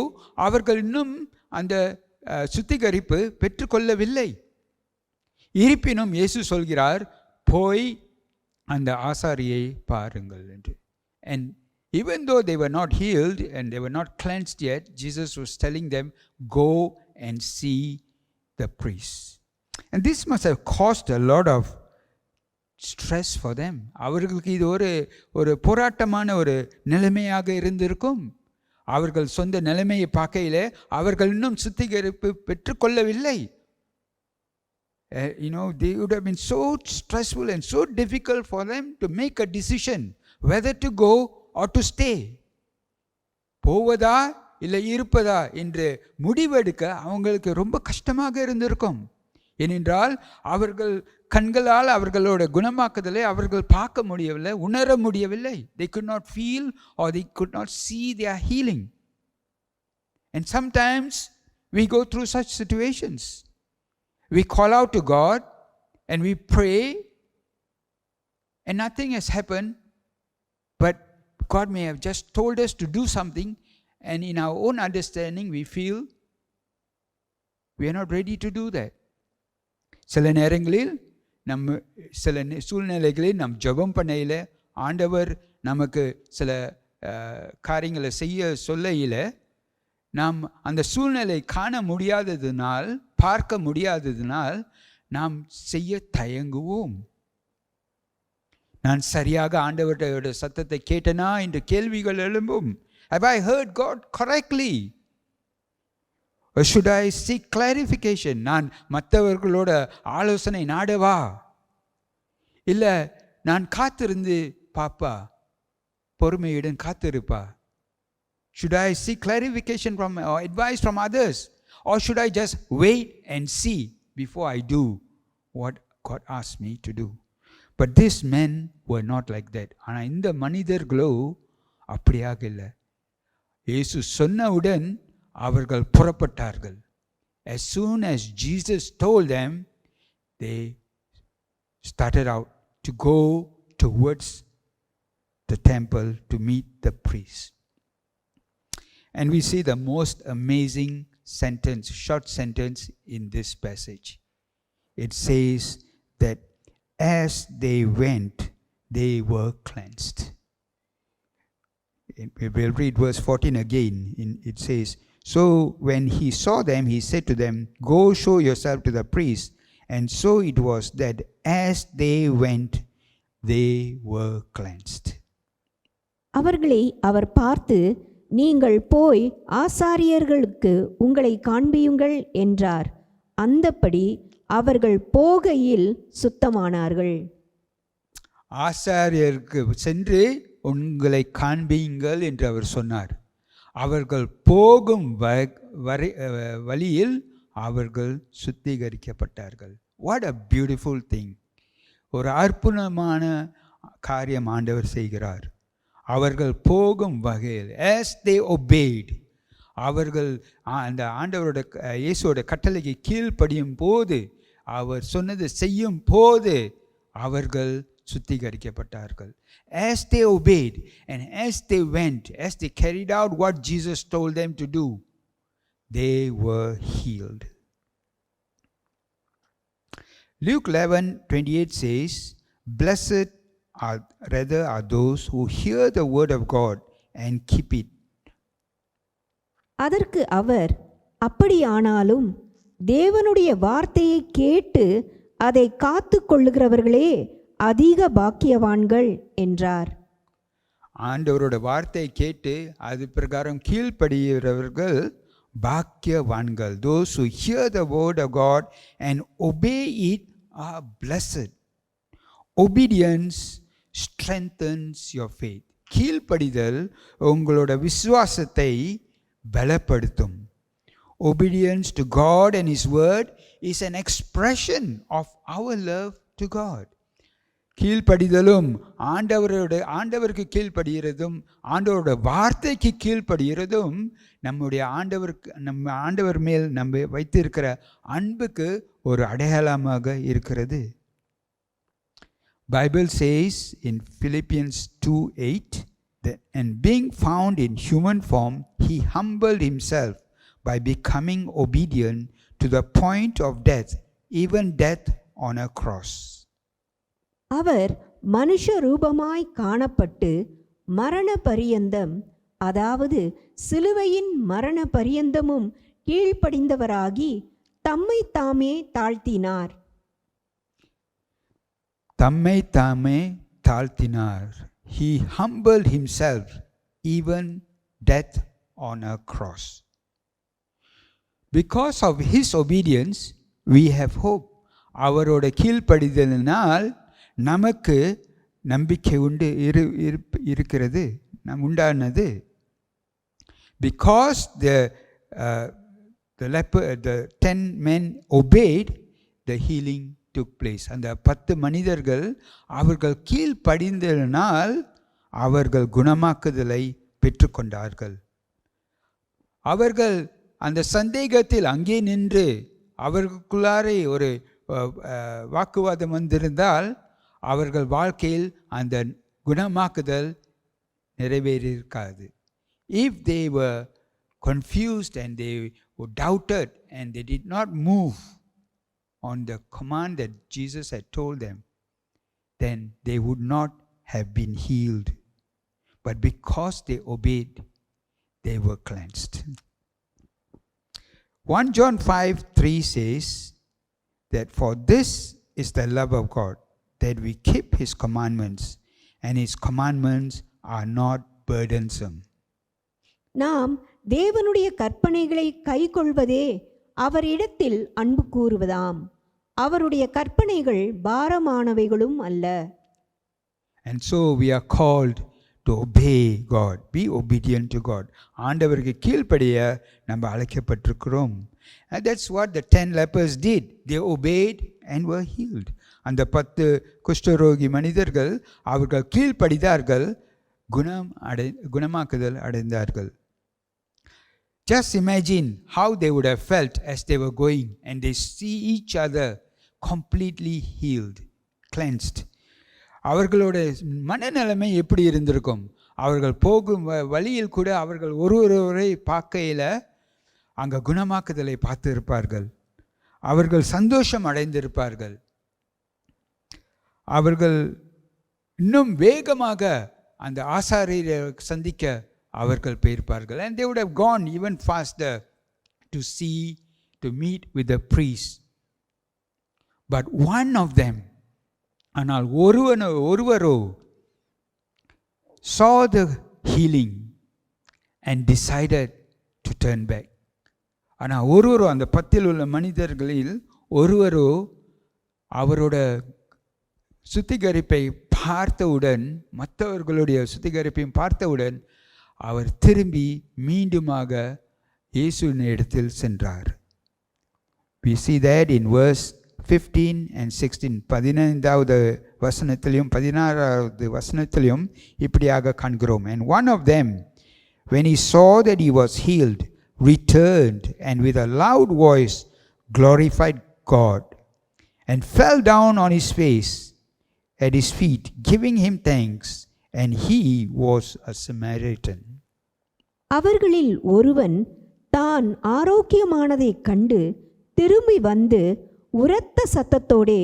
அவர்கள் இன்னும் அந்த சுத்திகரிப்பு பெற்றுக்கொள்ளவில்லை. இருப்பினும் இயேசு சொல்கிறார், போய் அந்த ஆசாரியை பாருங்கள் என்று. And even though they were not healed and they were not cleansed yet, Jesus was telling them, go and see the priest. And this must have caused a lot of stress for them. அவர்களுக்கு இது ஒரு போராட்டமான ஒரு நிலைமையாக இருந்திருக்கும். அவர்கள் சொந்த நிலைமையை பார்க்கையிலே அவர்கள் இன்னும் சுத்திகரிப்பு பெற்றுக்கொள்ளவில்லை. They would have been so stressful and so difficult for them to make a decision whether to go or to stay. போவதா இல்லை இருப்பதா என்று முடிவெடுக்க அவங்களுக்கு ரொம்ப கஷ்டமாக இருந்திருக்கும். ஏனென்றால் அவர்கள் கண்களால் அவர்களோட குணமாக்குதலை அவர்கள் பார்க்க முடியவில்லை, உணர முடியவில்லை. They could not feel or they could not see their healing. And sometimes we go through such situations. We call out to God and we pray and nothing has happened, but God may have just told us to do something, and in our own understanding we feel we are not ready to do that. சில நேரங்களில் சில சூழ்நிலைகளில் நம் ஜெபம் பண்ணையில் ஆண்டவர் நமக்கு சில காரியங்களை செய்ய சொல்லையில் நாம் அந்த சூழ்நிலை காண முடியாததினால், பார்க்க முடியாததினால் நாம் செய்ய தயங்குவோம். நான் சரியாக ஆண்டவருடைய சத்தத்தை கேட்டனா என்று கேள்விகள் எழும்பும். Have I heard God correctly? Or should I seek clarification? நான் மற்றவர்களோட ஆலோசனை நாடவா, இல்லை நான் காத்திருந்து பாப்பா, பொறுமையுடன் காத்திருப்பா? Should I seek clarification from or advice from others, or should I just wait and see before I do what God asked me to do? But these men were not like that. ஆனால் இந்த மனிதர்களோ அப்படியாக இல்லை. இயேசு சொன்னவுடன் அவர்கள் புறப்பட்டார்கள். As soon as Jesus told them, they started out to go towards the temple to meet the priest. And we see the most amazing sentence, short sentence in this passage. It says that as they went, they were cleansed. We'll read verse 14 again. It says, so when he saw them, he said to them, go show yourself to the priest. And so it was that as they went, they were cleansed. அவர்களை அவர் பார்த்து, நீங்கள் போய் ஆசாரியர்களுக்கு உங்களை காண்பியுங்கள் என்றார். அந்தப்படி அவர்கள் போகையில் சுத்தமானார்கள். ஆசாரியருக்கு சென்று உங்களை காண்பியுங்கள் என்று அவர் சொன்னார். அவர்கள் போகும் வழியில் அவர்கள் சுத்திகரிக்கப்பட்டார்கள். What a beautiful thing! ஒரு அற்புதமான காரியம் ஆண்டவர் செய்கிறார். அவர்கள் போகும் வகையில், as they obeyed, அவர்கள் அந்த ஆண்டவரோட இயேசுவோட கட்டளைக்கு கீழ்ப்படியும் போது, அவர் சொன்னது செய்யும் போது அவர்கள் சுத்திகரிக்கப்பட்டார்கள். As they obeyed and as they went, as they carried out what Jesus told them to do, they were healed. Luke 11:28 says, blessed are those who hear the word of God and keep it. அதற்கு அவர், அப்படியானாலும் தேவனுடைய வார்த்தையை கேட்டு அதை காத்து கொள்ளுகிறவர்களே அதிக பாக்கியவான்கள் என்றார். ஆண்டவரோட வார்த்தையை கேட்டு அது பிரகாரம் கீழ்ப்படுகிறவர்கள் பாக்கியவான்கள். Those who hear the word of God and obey it are blessed. Obedience strengthens your faith. கீழ்ப்படிதல் உங்களோட விசுவாசத்தை பலப்படுத்தும். Obedience to God and His Word is an expression of our love to God. கீழ்ப்படிதலும் ஆண்டவருக்கு கீழ்ப்படுகிறதும் ஆண்டவரோட வார்த்தைக்கு கீழ்ப்படுகிறதும் நம்ம ஆண்டவர் மேல் நம்ம வைத்திருக்கிற அன்புக்கு ஒரு அடையாளமாக இருக்கிறது. Bible says in Philippians 2:8 that, and being found in human form, he humbled himself by becoming obedient to the point of death, even death on a cross. அவர் மனுஷ ரூபமாய் காணப்பட்டு மரண பரியந்தம், அதாவது சிலுவையின் மரண பரியந்தமும் கீழ்ப்படிந்தவராகி தம்மை தாமே தாழ்த்தினார். தம்மை தாமே தாழ்த்தினார். He humbled himself, even death on a cross. Because of his obedience, we have hope. அவரோட கீழ்ப்படிதலினால் நமக்கு நம்பிக்கை இருக்கிறது உண்டானது. Because the 10 men obeyed, the healing took place. அந்த 10 மனிதர்கள் அவர்கள் கீழ்ப்படிந்ததினால் அவர்கள் குணமாக்குதலை பெற்றுக்கொண்டார்கள். அவர்கள் அந்த சந்தேகத்தில் அங்கே நின்று அவர்களுக்குள்ளாரே ஒரு வாக்குவாதம் வந்திருந்தால் அவர்கள் வாழ்க்கையில் அந்த குணமாக்குதல் நிறைவேறியிருக்காது. If they were confused and they were doubted and they did not move on the command that Jesus had told them, then they would not have been healed. But because they obeyed, they were cleansed. 1 John 5:3 says that for this is the love of God, that we keep His commandments, and His commandments are not burdensome. நாம் தேவனுடைய கற்பனைகளை கைக்கொள்வதே அவரிடத்தில் அன்பு கூறுவதாம். அவருடைய கற்பனைகள் பாரமானவைகளும் அல்ல. And so we are called to obey God, be obedient to God. ஆண்டவருக்கு கீழ்ப்படிய நம்ம அழைக்கப்பட்டிருக்கிறோம். And that's what the 10 lepers did. They obeyed and were healed. அந்த 10 குஷ்டரோகி மனிதர்கள் அவர்கள் கீழ்ப்படிந்தார்கள், குணமாக்குதல் அடைந்தார்கள். Just imagine how they would have felt as they were going and they see each other completely healed, cleansed. அவர்களோட மனநிலைமை எப்படி இருந்திருக்கும்? அவர்கள் போகும் வழியில் கூட அவர்கள் ஒருவரை பார்க்கையில் அங்கே குணமாக்குதலை பார்த்து இருப்பார்கள். அவர்கள் சந்தோஷம் அடைந்திருப்பார்கள். அவர்கள் இன்னும் வேகமாக அந்த ஆசாரியரை சந்திக்க அவர்கள் போயிருப்பார்கள். And they would have gone even faster to meet with the priest. But one of them, ஆனால் ஒருவரோ saw the healing and decided to turn back. ஆனால் ஒருவரோ அந்த 10 உள்ள மனிதர்களில் ஒருவரோ அவரோட சுத்திகரிப்பை பார்த்தவுடன், மற்றவர்களுடைய சுத்திகரிப்பையும் பார்த்தவுடன் அவர் திரும்பி மீண்டுமாக இயேசுவின் இடத்தில் சென்றார். We see that in verse 15 and 16. 15வது வசனத்திலும் 16வது வசனத்திலும் இப்படியாக காண்கிறோம். And one of them, when he saw that he was healed, returned and with a loud voice glorified God and fell down on his face at his feet, giving him thanks, and he was a Samaritan. அவர்களில் ஒருவன் தான் ஆரோக்கியமானதைக் கண்டு திரும்பி வந்து உரத்த சத்தத்தோடே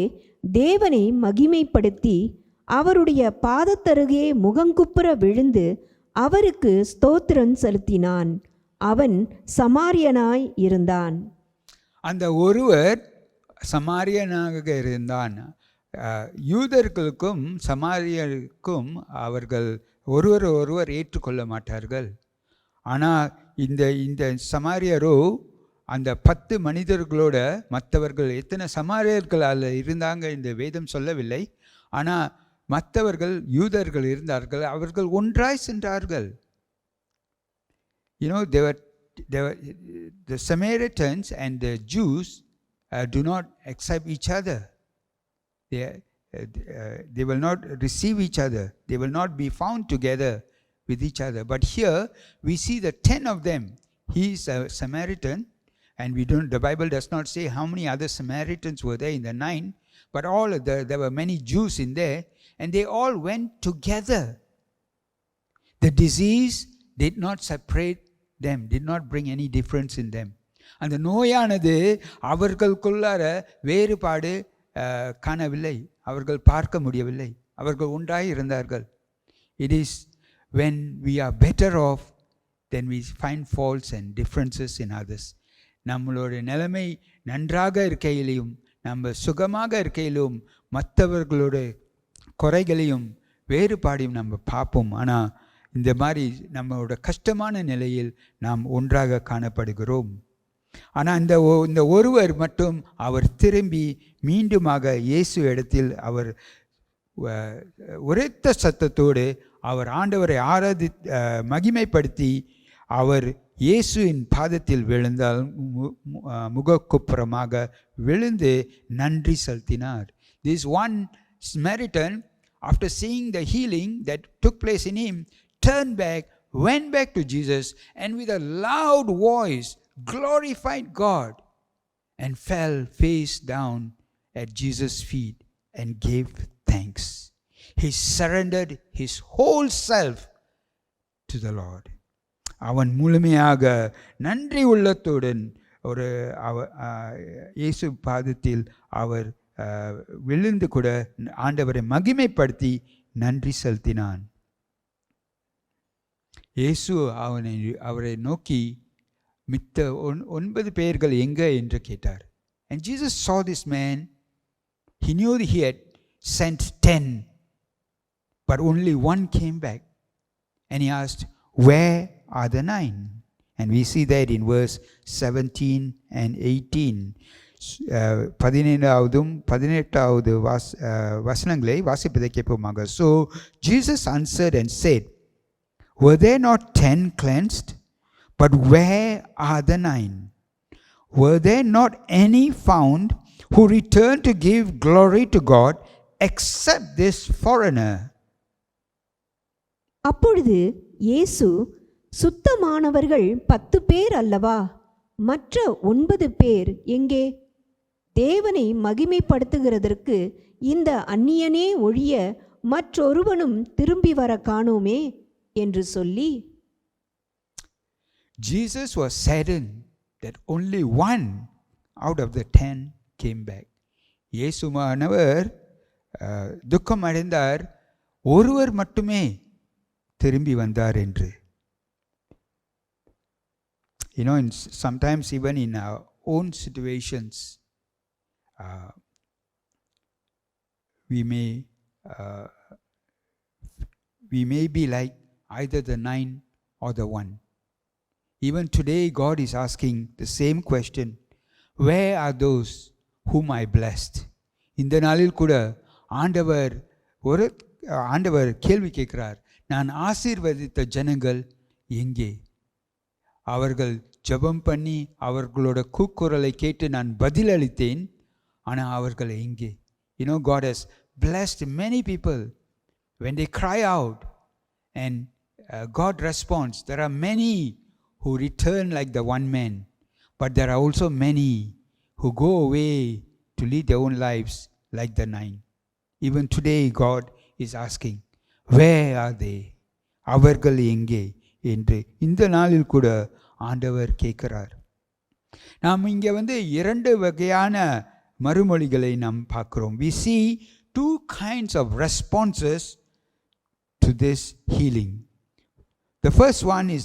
தேவனை மகிமைப்படுத்தி அவருடைய பாதத்தருகே முகங்குப்புற விழுந்து அவருக்கு ஸ்தோத்திரம் செலுத்தினான். அவன் சமாரியனாய் இருந்தான். அந்த ஒருவர் சமாரியனாக இருந்தான். யூதர்களுக்கும் சமாரியருக்கும் அவர்கள் ஒருவர் ஏற்றுக்கொள்ள மாட்டார்கள். ஆனால் இந்த சமாரியரோ அந்த 10 மனிதர்களோட மற்றவர்கள் எத்தனை சமாரியர்கள் அதில் இருந்தாங்க இந்த வேதம் சொல்லவில்லை. ஆனால் மற்றவர்கள் யூதர்கள் இருந்தார்கள். அவர்கள் ஒன்றாய் சென்றார்கள். There were the Samaritans and the Jews do not accept each other. They will not receive each other. They will not be found together with each other. But here we see the 10 of them. He is a Samaritan, and the Bible does not say how many other Samaritans were there in the 9, but there were many Jews in there, and they all went together. The disease did not separate them, did not bring any difference in them. அந்த நோயானது அவர்களுக்குள்ளார வேறுபாடு காணவில்லை, அவர்கள் பார்க்க முடியவில்லை, அவர்கள் ஒன்றாய் இருந்தார்கள். It is when we are better off then we find faults and differences in others. நம்மளோட நிலைமை நன்றாக இருக்கையிலும் நம்ம சுகமாக இருக்கையிலும் மற்றவர்களோட குறைகளையும் வேறுபாடையும் நம்ம பார்ப்போம். ஆனால் இந்த மாதிரி நம்மளோட கஷ்டமான நிலையில் நாம் ஒன்றாக காணப்படுகிறோம். ஆனால் இந்த ஒருவர் மட்டும் அவர் திரும்பி மீண்டுமாக இயேசு இடத்தில் அவர் உரத்த சத்தத்தோடு அவர் ஆண்டவரை மகிமைப்படுத்தி அவர் இயேசுவின் பாதத்தில் விழுந்தால் முகக்குப்புறமாக விழுந்து நன்றி செலுத்தினார். This one Samaritan, after seeing the healing that took place in him, turned back, went back to Jesus, and with a loud voice glorified God and fell face down at Jesus' feet and gave thanks. He surrendered his whole self to the Lord. அவன் முழுமையாக நன்றி உள்ளத்துடன் இயேசு பாதத்தில் அவர் விழுந்து கூட ஆண்டவரை மகிமைப்படுத்தி நன்றி செலுத்தினான். இயேசு அவரை நோக்கி மித்த 9 பேர்கள் எங்கே என்று கேட்டார். And Jesus saw this man. He knew he had sent 10, but only one came back. And he asked, where are the 9? And we see that in verse 17 and 18. 17ஆவதும் 18ஆவது வசனங்களை வாசிப்பதை கேட்போமாக. So Jesus answered and said, were there not 10 cleansed? But where are the 9? Were there not any found who returned to give glory to God except this foreigner? அப்பொழுது இயேசு, சுத்தமானவர்கள் 10 பேர் அல்லவா, மற்ற 9 பேர் எங்கே? தேவனை மகிமைப்படுத்துகிறதற்கு இந்த அந்நியனே ஒழிய மற்றொருவனும் திரும்பி வர காணோமே என்று சொல்லி, Jesus was saddened that only one out of the 10 came back. இயேசுவானவர் துக்கம் அடைந்தார், ஒருவர் மட்டுமே திரும்பி வந்தார் என்று. You know, sometimes even in our own situations, we may be like either the 9 or the 1. Even today, God is asking the same question. Where are those whom I blessed? இந்த நாளில் கூட ஆண்டவர் கேள்வி கேட்கிறார், நான் ஆசீர்வதித்த ஜனங்கள் எங்கே? அவர்கள் ஜெபம் பண்ணி அவர்களோட கூக்குரலை கேட்டு நான் பதிலளித்தேன், ஆனால் அவர்கள் எங்கே? You know, God has blessed many people when they cry out and God responds. There are many who return like the one man, but there are also many who go away to lead their own lives like the 9. Even today God is asking, where are they? அவர்கள் எங்கே என்று இந்த நாளில் கூட ஆண்டவர் கேட்கிறார். நாம் இங்கே 2 வகையான மறுமொழிகளை நாம் பார்க்கிறோம். We see 2 kinds of responses to this healing. The first one is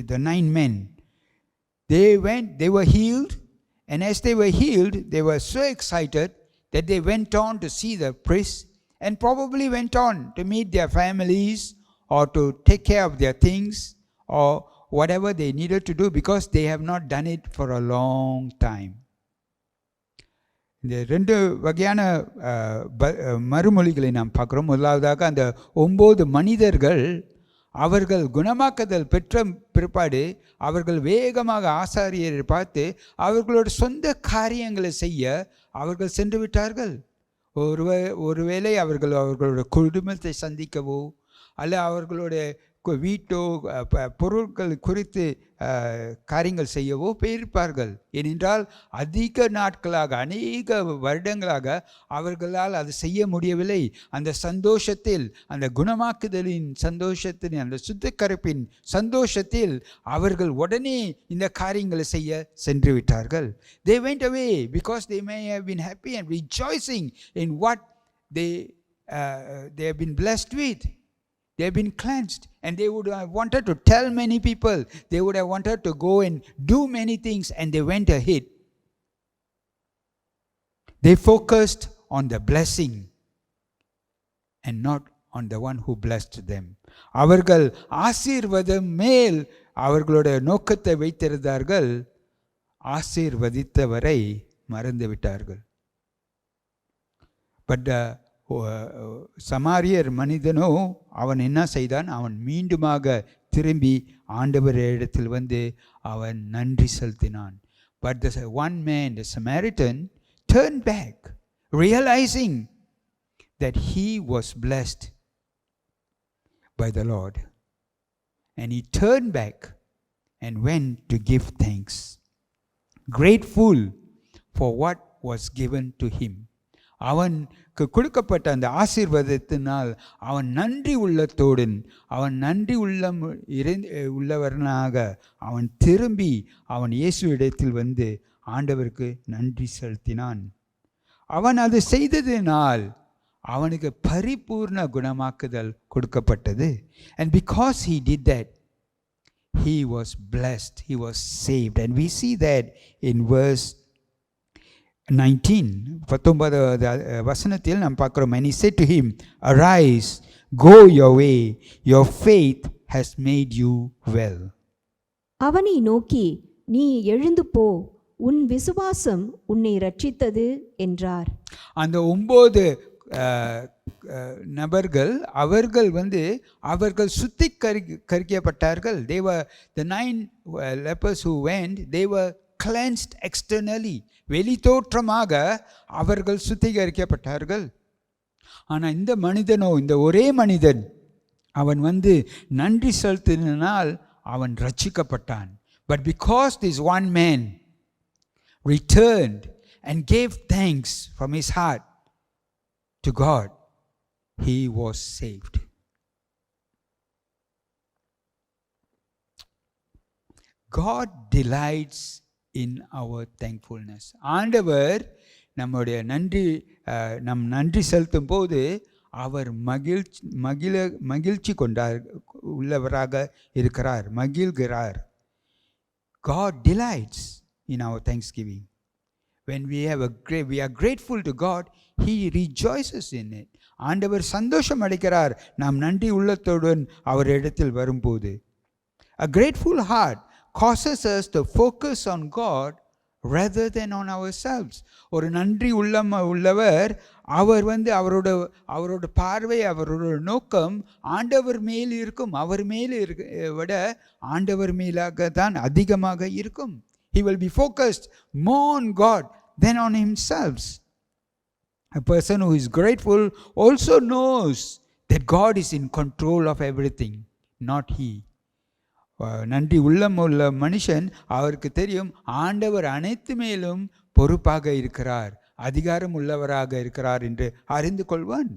the 9 men. They were healed, and as they were healed, they were so excited that they went on to see the priest and probably went on to meet their families or to take care of their things or whatever they needed to do, because they have not done it for a long time. இந்த 2 வகையான மறுமொழிகளை நாம் பார்க்குறோம். முதலாவதாக அந்த 9 மனிதர்கள் அவர்கள் குணமாக்குதல் பெற்ற பிற்பாடு அவர்கள் வேகமாக ஆசாரியரை பார்த்து அவர்களோட சொந்த காரியங்களை செய்ய அவர்கள் சென்று விட்டார்கள். ஒருவேளை அவர்களோட குடும்பத்தை சந்திக்கவோ அல்ல அவர்களோட வீட்டோ பொருட்கள் குறித்து காரியங்கள் செய்யவோ போயிருப்பார்கள். ஏனென்றால் அதிக நாட்களாக அநேக வருடங்களாக அவர்களால் அது செய்ய முடியவில்லை. அந்த சந்தோஷத்தில், அந்த குணமாக்குதலின் சந்தோஷத்தின், அந்த சுத்திகரிப்பின் சந்தோஷத்தில் அவர்கள் உடனே இந்த காரியங்களை செய்ய சென்று விட்டார்கள். They went away because they may have been happy and rejoicing in what they have been blessed with. They have been cleansed, and they would have wanted to tell many people. They would have wanted to go and do many things, and they went ahead. They focused on the blessing and not on the one who blessed them. அவர்கள் ஆசீர்வாதம் மேல் அவர்களோட நோக்கத்தை வைத்திருந்தார்கள், ஆசீர்வதித்தவரை மறந்து விட்டார்கள். பட் சமாரியர் மனிதனோ அவன் என்ன செய்தான்? அவன் மீண்டுமாக திரும்பி ஆண்டவரிடத்தில் வந்து அவன் நன்றி செலுத்தினான். But the one man, the Samaritan, turned back, realizing that he was blessed by the Lord. And he turned back and went to give thanks, grateful for what was given to him. அவனுக்கு கொடுக்கப்பட்ட அந்த ஆசீர்வாதத்தினால் அவன் நன்றி உள்ளத்துடன், அவன் நன்றி உள்ளவனாக அவன் திரும்பி அவன் இயேசு இடத்தில் வந்து ஆண்டவருக்கு நன்றி செலுத்தினான். அவன் அது செய்ததினால் அவனுக்கு பரிபூர்ண குணமாக்குதல் கொடுக்கப்பட்டது. And because he did that, he was blessed, he was saved. And we see that in verse 19, 19 வசனத்தில் நாம் பார்க்கிறோம். And he said to him, arise, go your way, your faith has made you well. அவனை நோக்கி, நீ எழுந்து போ, உன் விசுவாசம் உன்னை ரட்சித்தது என்றார். அந்த 9 நபர்கள் அவர்கள் அவர்கள் சுத்திகரிக்கப்பட்டார்கள். They were the 9 lepers who went, they were cleansed externally. வெளி தோற்றமாக அவர்கள் சுத்திகரிக்கப்பட்டார்கள். ஆனால் இந்த மனிதனோ, இந்த ஒரே மனிதன், அவன் நன்றி செலுத்தினால் அவன் ரட்சிக்கப்பட்டான். But because this one man returned and gave thanks from his heart to God, he was saved. God delights in our thankfulness. ஆண்டவர் நம்முடைய நம் நன்றி செலுத்தும் போது அவர் மகிழ்ச்சி உள்ளவராக இருக்கிறார், மகிழ்கிறார். God delights in our thanksgiving. When we are grateful to God, he rejoices in it. ஆண்டவர் சந்தோஷம் அடைகிறார் நாம் நன்றி உள்ளத்துடன் அவர் இடத்தில் வரும்போது. A grateful heart causes us to focus on God rather than on ourselves. ஒரு நன்றி உள்ளவர் அவர் அவரோட பார்வை, அவரோட நோக்கம் ஆண்டவர் மேல் இருக்கும். அவர் மேல் விட ஆண்டவர் மேலாக தான் அதிகமாக இருக்கும். He will be focused more on God than on himself. A person who is grateful also knows that God is in control of everything, not he. நன்றி உள்ள மனுஷன் அவருக்கு தெரியும் ஆண்டவர் அனைத்து மேலும் பொறுப்பாக இருக்கிறார், அதிகாரம் உள்ளவராக இருக்கிறார் என்று அறிந்து கொள்வான்.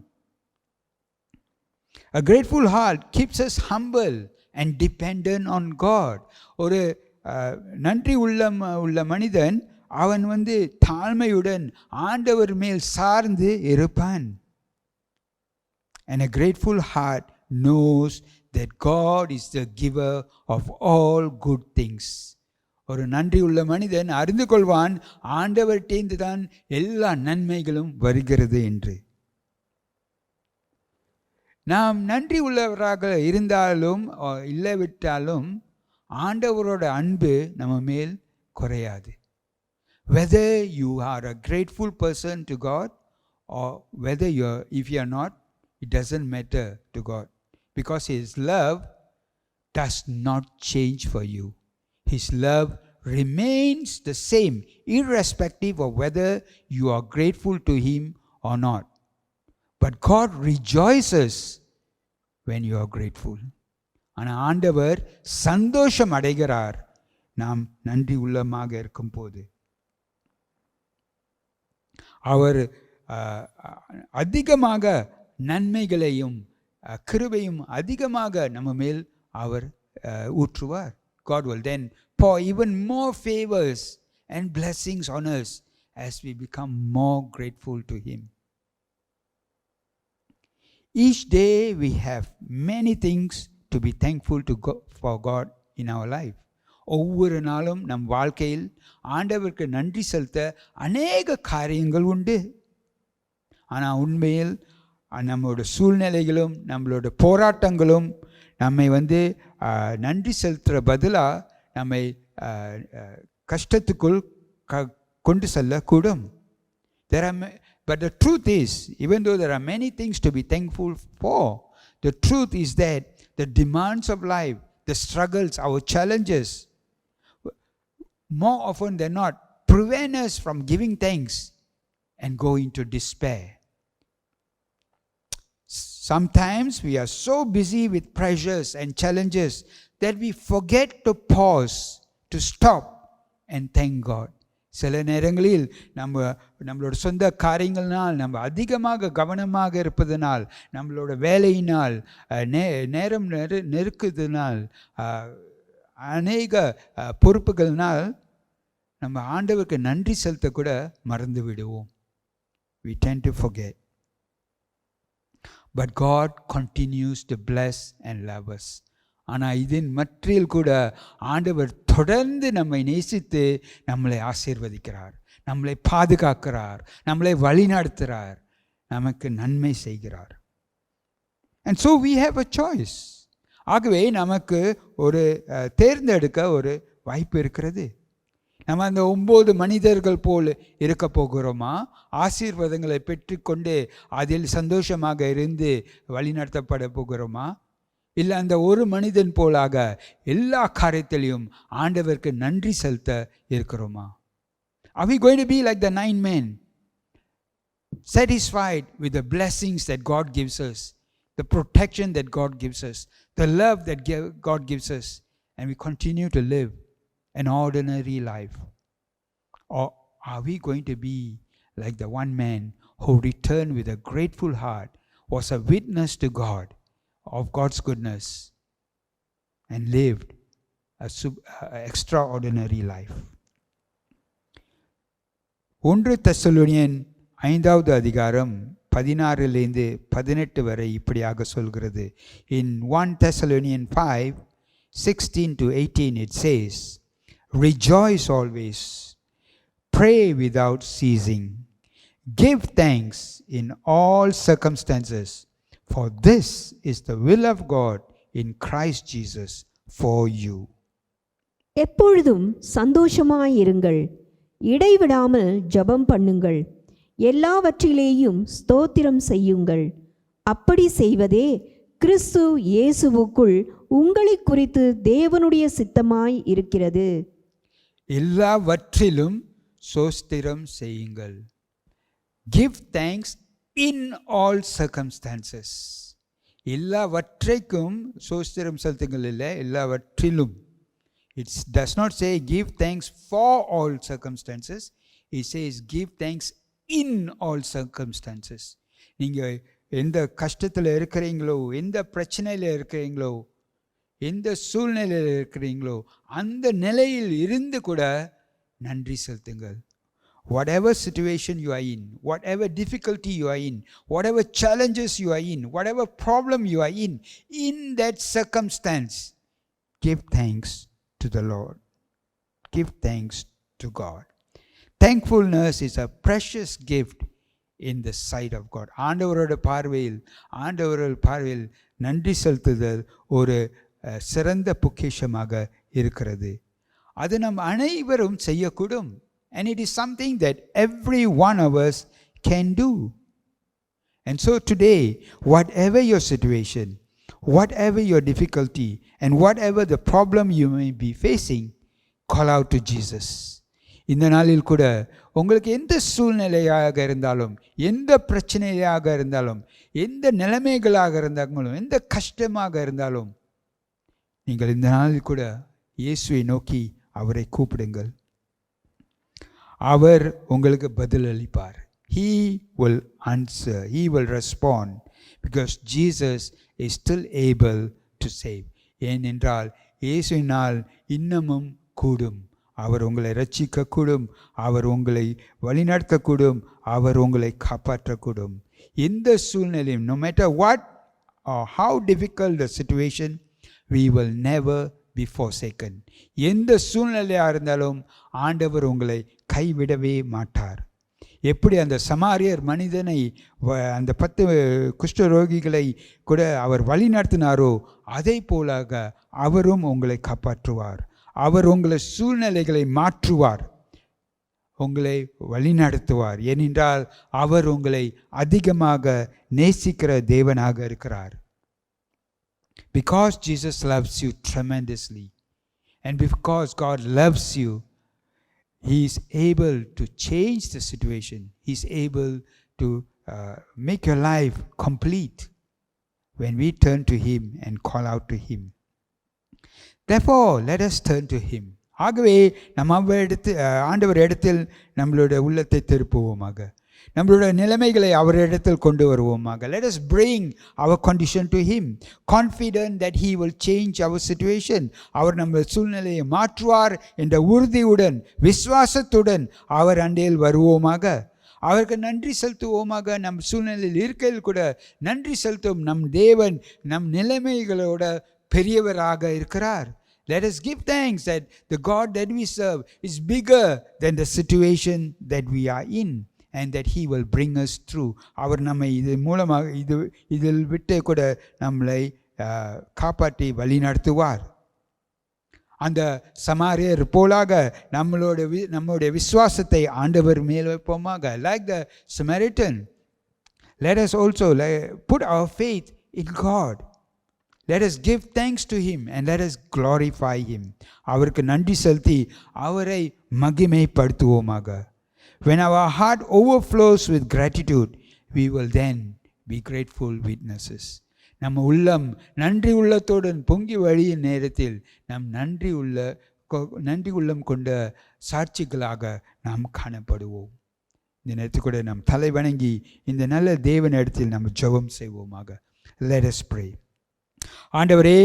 A grateful heart keeps us humble and dependent on God. ஒரு நன்றி உள்ள மனிதன் அவன் தாழ்மையுடன் ஆண்டவர் மேல் சார்ந்து இருப்பான். And a grateful heart knows that God is the giver of all good things. ஒரு நன்றி உள்ள மனிதன் அறிந்து கொள்வான் ஆண்டவர்கிட்டேந்து தான் எல்லா நன்மைகளும் வருகிறது என்று. நாம் நன்றி உள்ளவராக இருந்தாலும் இல்லவிட்டாலும் ஆண்டவரோட அன்பு நம்ம மேல் குறையாது. Whether you are a grateful person to God or whether if you are not, it doesn't matter to God, because his love does not change for you. His love remains the same, irrespective of whether you are grateful to Him or not. But God rejoices when you are grateful. ஆனால் ஆண்டவர் சந்தோஷம் அடைகிறார் நாம் நன்றி உள்ளமாக இருக்கும்போது. அவர் அதிகமாக நன்மைகளையும் கிருபையும் அதிகமாக நம்ம மேல் அவர் ஊற்றுவார். God will then pour even more favors and blessings on us as we become more grateful to Him. Each day we have many things to be thankful to for God in our life. ஒவ்வொரு நாளும் நம் வாழ்க்கையில் ஆண்டவருக்கு நன்றி செலுத்த அநேக காரியங்கள் உண்டு. ஆனால் உண்மையில் நம்மளோட சூழ்நிலைகளும் நம்மளோட போராட்டங்களும் நம்மை நன்றி செலுத்துகிற பதிலாக நம்மை கஷ்டத்துக்குள் கொண்டு செல்லக்கூடும். But the truth is, even though there are many things to be thankful for, the truth is that the demands of life, the struggles, our challenges, more often than not, prevent us from giving thanks and go into despair. Sometimes we are so busy with pressures and challenges that we forget to pause, to stop and thank God. சில நேரங்களில் நம்மளோட சொந்த காரியங்கள்னால் நம்ம அதிகமாக கவனமாக இருப்பதனால், நம்மளோட வேலையினால், நேரம் நெருக்குவதனால், அநேக பொறுப்புகள்னால் நம்ம ஆண்டவருக்கு நன்றி செலுத்த கூட மறந்து விடுவோம். We tend to forget. But God continues to bless and love us. ஆனால் இதன் மற்றில் கூட ஆண்டவர் தொடர்ந்து நம்மை நேசித்து நம்மளை ஆசீர்வதிக்கிறார், நம்மளை பாதுகாக்கிறார், நம்மளை வழிநடத்துகிறார், நமக்கு நன்மை செய்கிறார். And so we have a choice. ஆகவே நமக்கு ஒரு தேர்ந்தெடுக்க ஒரு வாய்ப்பு இருக்கிறது. நம்ம அந்த 9 மனிதர்கள் போல் இருக்க போகிறோமா? ஆசீர்வாதங்களை பெற்றுக்கொண்டு அதில் சந்தோஷமாக இருந்து வழிநடத்தப்பட போகிறோமா? இல்லை அந்த ஒரு மனிதன் போலாக எல்லா காரியத்திலையும் ஆண்டவருக்கு நன்றி செலுத்த இருக்கிறோமா? Are we going to be like the 9 men, satisfied with the blessings that God gives us, the protection that God gives us, the love that God gives us, and we continue to live an ordinary life? Or are we going to be like the one man who returned with a grateful heart, was a witness to God of God's goodness, and lived an extraordinary life? 1 Thessalonian 5வது அதிகாரம் 16 வரை இப்படியாக சொல்கிறது. In 1 Thessalonians 5:16-18 it says, "Rejoice always, pray without ceasing, give thanks in all circumstances, for this is the will of God in Christ Jesus for you." எப்பொழுதும் சந்தோஷமாயிருங்கள், இடைவிடாமல் ஜெபம் பண்ணுங்கள், எல்லாவற்றிலேயும் ஸ்தோத்திரம் செய்யுங்கள். அப்படி செய்வதே கிறிஸ்து இயேசுவுக்குள் உங்களை குறித்து தேவனுடைய சித்தமாய் இருக்கிறது. எல்லாவற்றிலும் ஸ்தோத்திரம் செய்யுங்கள். Give thanks in all circumstances. எல்லாவற்றைக்கும் ஸ்தோத்திரம் செலுத்துங்கள் இல்லை, எல்லாவற்றிலும். It does not say give thanks for all circumstances. It says give thanks in all circumstances. நீங்கள் எந்த கஷ்டத்தில் இருக்கிறீங்களோ, எந்த பிரச்சனையில் இருக்கிறீங்களோ, எந்த சூழ்நிலையில் இருக்கிறீங்களோ, அந்த நிலையில் இருந்து கூட நன்றி செலுத்துங்கள். Whatever situation you are in, whatever difficulty you are in, whatever challenges you are in, whatever problem you are in that circumstance, give thanks to the Lord. Give thanks to God. Thankfulness is a precious gift in the sight of God. ஆண்டவரோட பார்வையில் நன்றி செலுத்துதல் ஒரு சிறந்த பொக்கிஷமாக இருக்கிறது. அது நம் அனைவரும் செய்யக்கூடும். And it is something that every one of us can do. And so today, whatever your situation, whatever your difficulty and whatever the problem you may be facing, call out to Jesus. இந்த நாளில் கூட உங்களுக்கு எந்த சூழ்நிலையாக இருந்தாலும், எந்த பிரச்சனையாக இருந்தாலும், எந்த நிலைமைகளாக இருந்தாலும், எந்த கஷ்டமாக இருந்தாலும், நீங்கள் இந்த நாளில் கூட இயேசுவை நோக்கி அவரை கூப்பிடுங்கள். அவர் உங்களுக்கு பதில் அளிப்பார். He will answer, He will respond, because Jesus is still able to save. ஏனென்றால் இயேசுவினால் இன்னமும் கூடும். அவர் உங்களை ரட்சிக்கக்கூடும், அவர் உங்களை வழிநடத்தக்கூடும், அவர் உங்களை காப்பாற்றக்கூடும். எந்த சூழ்நிலையும், no matter what or how difficult the situation, we will never be forsaken. எந்த சூழ்நிலையாக இருந்தாலும் ஆண்டவர் உங்களை கைவிடவே மாட்டார். எப்படி அந்த சமாரியர் மனிதனை, அந்த 10 குஷ்டரோகிகளை கூட அவர் வழி நடத்தினாரோ, அதே போலாக அவரும் உங்களை காப்பாற்றுவார். அவர் உங்களை சூழ்நிலைகளை மாற்றுவார், உங்களை வழிநடத்துவார். ஏனென்றால் அவர் உங்களை அதிகமாக நேசிக்கிற தேவனாக இருக்கிறார். Because Jesus loves you tremendously, and because God loves you, He is able to change the situation. He is able to make your life complete when we turn to Him and call out to Him. Therefore, let us turn to Him. ஆகவே நம்ம ஆண்டவர் இடத்தில் நம்மளுடைய உள்ளத்தை திருப்புவோமாக, நம்மளுடைய நிலைமைகளை அவரிடத்தில் கொண்டு வருவோமாக. Let us bring our condition to Him, confident that He will change our situation. அவர் நம்ம சூழ்நிலையை மாற்றுவார் என்ற உறுதியுடன், விசுவாசத்துடன் அவர் அண்டையில் வருவோமாக. அவருக்கு நன்றி செலுத்துவோமாக. நம் சூழ்நிலையில் இருக்கையில் கூட நன்றி செலுத்தும் நம் தேவன் நம் நிலைமைகளோட பெரியவராக இருக்கிறார். Let us give thanks that the God that we serve is bigger than the situation that we are in, and that He will bring us through. அவர் நம்மை இது மூலமாக இதில் விட்டு கூட நம்மளை காப்பாற்றி வழி நடத்துவார். அந்த சமாரியர் போலாக நம்முடைய விசுவாசத்தை ஆண்டவர் மேல் வைப்போமாக. Like the Samaritan, let us also put our faith in God. Let us give thanks to Him and let us glorify Him. அவருக்கு நன்றி செலுத்தி அவரை மகிமைப்படுத்துவோமாக. When our heart overflows with gratitude, we will then be grateful witnesses. நம்ம உள்ளம் நன்றி உள்ளத்துடன் பொங்கி வழியும் நேரத்தில் நம் நன்றி உள்ளம் கொண்ட சாட்சிகளாக நாம் காணப்படுவோம். இந்த நேரத்தில் கூட நாம் தலை வணங்கி இந்த நல்ல தேவன் இடத்தில் நாம் ஜெபம் செய்வோமாக. Let us pray. ஆண்டவரே,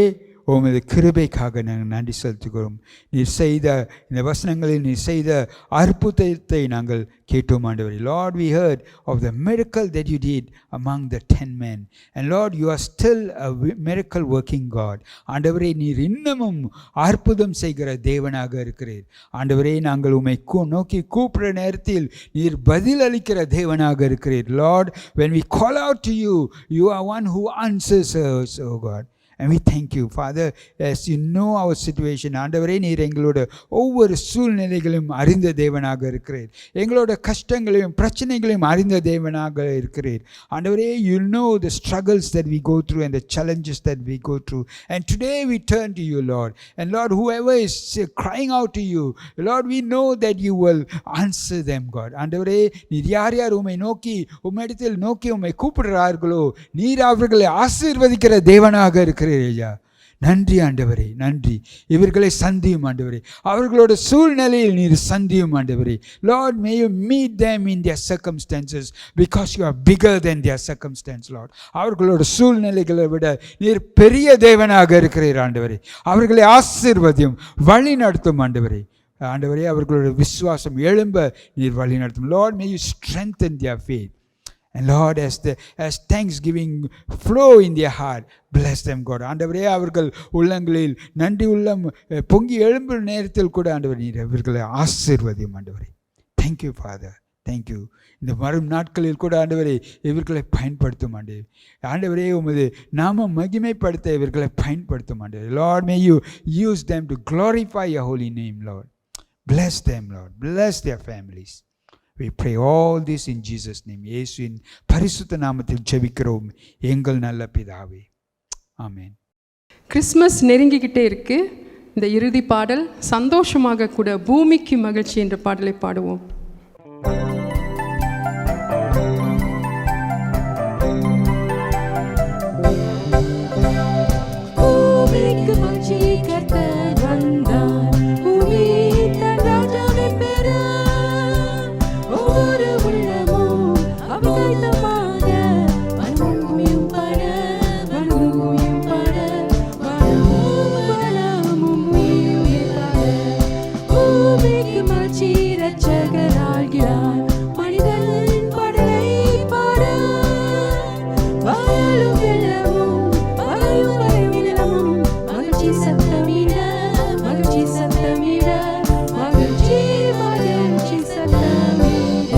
உமது கிருபைக்காக நாங்கள் நன்றி செலுத்துகிறோம். நீர் செய்த இந்த வசனங்களில் நீர் செய்த அற்புதத்தை நாங்கள் கேட்டோம் ஆண்டவரே. Lord, we heard of the miracle that you did among the 10 men. And Lord, you are still a miracle working God. ஆண்டவரே, நீர் இன்னமும் அற்புதம் செய்கிற தேவனாக இருக்கிறீர். ஆண்டவரே, நாங்கள் உம்மை நோக்கி கூப்பிடுற நேரத்தில் நீர் பதில் அளிக்கிற தேவனாக இருக்கிறீர். Lord, when we call out to you, you are one who answers us, oh God. And we thank you, Father, as you know our situation. ஆண்டவரே, நீர் எங்களோட ஒவ்வொரு சூழ்நிலைகளையும் அறிந்த தேவனாக இருக்கிறீர். எங்களோட கஷ்டங்களையும் பிரச்சனைகளையும் அறிந்த தேவனாக இருக்கிறீர். ஆண்டவரே, you know the struggles that we go through and the challenges that we go through. And today we turn to you, Lord. And Lord, whoever is crying out to you, Lord, we know that you will answer them, God. ஆண்டவரே, நீர் யார் யார் உம்மை நோக்கி உம்மிடத்தில் நோக்கி உம்மை கூப்பிடுறார்களோ, நீர் அவர்களை ஆசீர்வதிக்கிற தேவனாக இருக்கிறீர். நன்றி ஆண்டவரே, நன்றி. இவர்களை சந்தியும் ஆண்டவரே, அவர்களோட சூழ்நிலையில் நீர் சந்தியும் ஆண்டவரே. Lord, may you meet them in their circumstances because you are bigger than their circumstance, Lord. அவர்களோட சூழ்நிலைகளை விட நீர் பெரிய தேவனாக இருக்கிறீர் ஆண்டவரே. அவர்களை ஆசீர்வதியும் வழி நடத்தும் ஆண்டவரே. ஆண்டவரே, அவர்களோட விசுவாசம் எழும்ப நீர் வழி நடத்தும். Lord, may you strengthen their faith. And Lord, as thanksgiving flow in their heart, bless them, God. ஆண்டவரே, அவர்கள் உள்ளங்களில் நன்றி உள்ளம் பொங்கி எழும்பும் நேரத்தில் கூட ஆண்டவர் நீர் அவர்களை ஆசீர்வதியும் ஆண்டவரே. Thank you father, thank you. இந்த வரும் நாட்களில் கூட ஆண்டவரே இவர்களை பயன்படுத்தும் ஆண்டவரே. ஆண்டவரே, உமது நாம மகிமைப்படுத்த இவர்களை பயன்படுத்தும் ஆண்டவரே. Lord, may you use them to glorify your holy name, Lord. Bless them, Lord. Bless their families. We pray all this in Jesus' name. இயேசுவின் பரிசுத்த நாமத்தில் ஜெபிக்கிறோம் எங்கள் நல்ல பிதாவே. ஆமென். கிறிஸ்மஸ் நெருங்கிக்கிட்டே இருக்கு. இந்த இறுதி பாடல் சந்தோஷமாக கூட பூமிக்கு மகிழ்ச்சி என்ற பாடலை பாடுவோம். பூமிக்கு மகிழ்ச்சி கர்த்தர் வந்தார், பூமி தன் ராஜாவை பெற, ஒவ்வொரு உள்ளமும் அபிஷேகமாக வணங்குயும் பாட, வணங்குயும் பாட, வணங்கும் உயிர் பாட. பூமிக்கு மகிழ்ச்சி இரட்சகராகிறார், மனிதன் பாடலை பாட, வாழும் வெள்ளமும் வரையும் வரைவிடமும் மகிழ்ச்சி சத்தமிட, மகிழ்ச்சி சத்தமிட, மகிழ்ச்சி மகிழ்ச்சி சத்தமிட.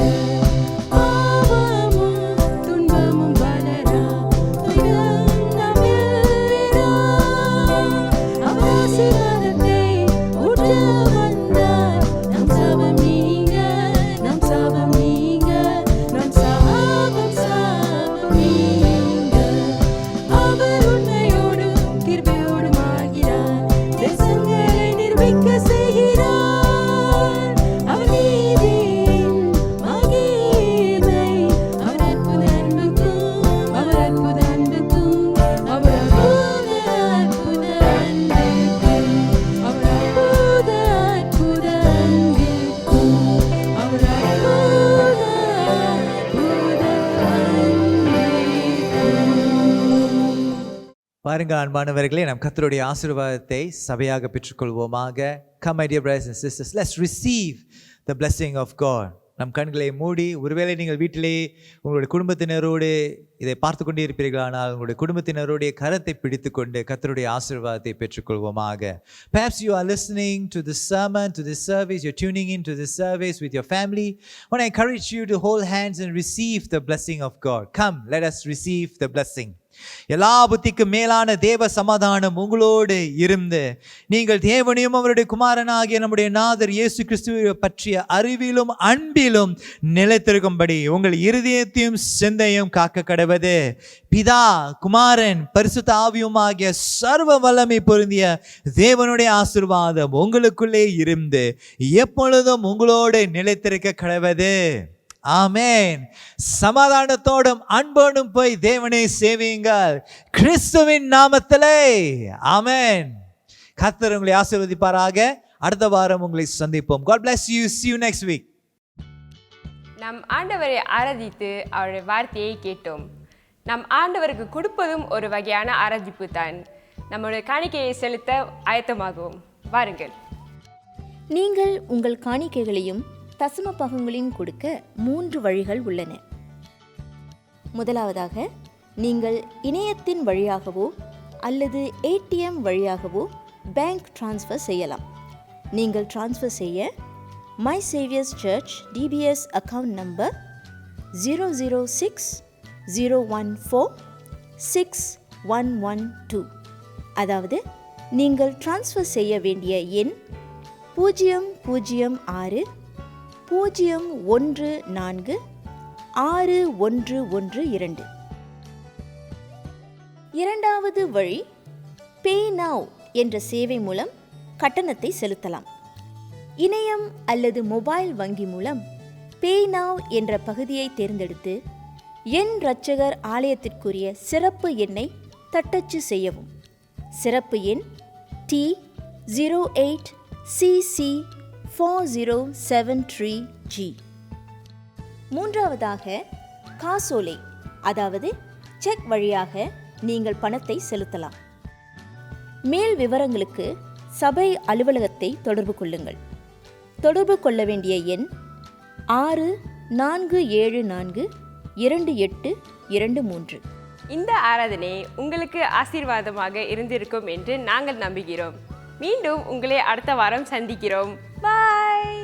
பாவமும் துன்பமும் வளரா, துயரம் நம்மிலா, அவர் ஆசீர்வாதத்தை ஊற்ற வந்தார். நம் சாபம் நீங்க, நம் சாபம் நீங்க, நம் சாபம் சாபம் நீங்க. அவர் உண்மையோடும் கிருபையோடும் ஆகிறார், தேசங்களை நிர்மிக்க செய்கிறார். அவர் நீதியின் மகிமை, அவர் அற்புத அன்புக்கும், அவர் அற்புத அன்புக்கும், அவர் அற்புத அற்புத அன்புக்கும், அவர் அற்புத அற்புத அன்புக்கும், அவர் அற்புத அன்புக்கும். பாருங்க அன்பானவர்களே, நம் கர்த்தருடைய ஆசீர்வாதத்தை சபையாக பெற்றுக்கொள்வோமாக. Come my dear brothers and sisters, let's receive the blessing of God. நம் கண்களை மூடி, ஒருவேளை நீங்கள் வீட்டிலே உங்களுடைய குடும்பத்தினரோடு இதை பார்த்து கொண்டே இருப்பீர்களானால் உங்களுடைய குடும்பத்தினருடைய கரத்தை பிடித்துக்கொண்டு கர்த்தருடைய ஆசீர்வாதத்தை பெற்றுக்கொள்வோமாக. Perhaps you are listening to the sermon, to this service, you're tuning in to this service with your family. I want to encourage you to hold hands and receive the blessing of God. Come, let us receive the blessing. எல்லா புத்திக்கும் மேலான தேவ சமாதானம் உங்களோடு இருந்து நீங்கள் தேவனையும் அவருடைய குமாரனாகிய நம்முடைய நாதர் இயேசு கிறிஸ்துவை பற்றிய அறிவிலும் அன்பிலும் நிலைத்திருக்கும்படி உங்கள் இருதயத்தையும் சிந்தையும் காக்க கடவது பிதா குமாரன் பரிசுத்த ஆவியுமாகிய சர்வ வல்லமை பொருந்திய தேவனுடைய ஆசீர்வாதம் உங்களுக்குள்ளே இருந்து எப்பொழுதும் உங்களோடு நிலைத்திருக்க கடவது. ஆமென். சமாதானத்தோடும் அன்போடும் போய் தேவனை சேவியுங்கள் கிறிஸ்துவின் நாமத்திலே. ஆமென். கர்த்தர் உங்களை ஆசீர்வதிப்பாராக. அடுத்த வாரம் உங்களை சந்திப்போம். God bless you. See you next week. நம் ஆண்டவரை ஆராதித்து அவருடைய வார்த்தையை கேட்டோம். நம் ஆண்டவருக்கு கொடுப்பதும் ஒரு வகையான ஆராதிப்பு தான். நம்முடைய காணிக்கையை செலுத்த ஆயத்தமாகவும் வாருங்கள். நீங்கள் உங்கள் காணிக்கைகளையும் தசம பாகங்களையும் கொடுக்க 3 வழிகள் உள்ளன. முதலாவதாக, நீங்கள் இணையத்தின் வழியாகவோ அல்லது ஏடிஎம் வழியாகவோ பேங்க் டிரான்ஸ்ஃபர் செய்யலாம். நீங்கள் டிரான்ஸ்ஃபர் செய்ய My Saviour's Church DBS account number 00601461112, அதாவது நீங்கள் டிரான்ஸ்ஃபர் செய்ய வேண்டிய எண் 00001461112. இரண்டாவது வழி, பே நவ் என்ற சேவை மூலம் கட்டணத்தை செலுத்தலாம். இணையம் அல்லது மொபைல் வங்கி மூலம் பே நவ் என்ற பகுதியை தேர்ந்தெடுத்து என் இரட்சகர் ஆலயத்திற்குரிய சிறப்பு எண்ணை தட்டச்சு செய்யவும். சிறப்பு எண் T08CC4073G. மூன்றாவதாக, காசோலை அதாவது செக் வழியாக நீங்கள் பணத்தை செலுத்தலாம். மேல் விவரங்களுக்கு சபை அலுவலகத்தை தொடர்பு கொள்ளுங்கள். தொடர்பு கொள்ள வேண்டிய எண் 64742823. இந்த ஆராதனை உங்களுக்கு ஆசீர்வாதமாக இருந்திருக்கும் என்று நாங்கள் நம்புகிறோம். மீண்டும் உங்களை அடுத்த வாரம் சந்திக்கிறோம். பாய்.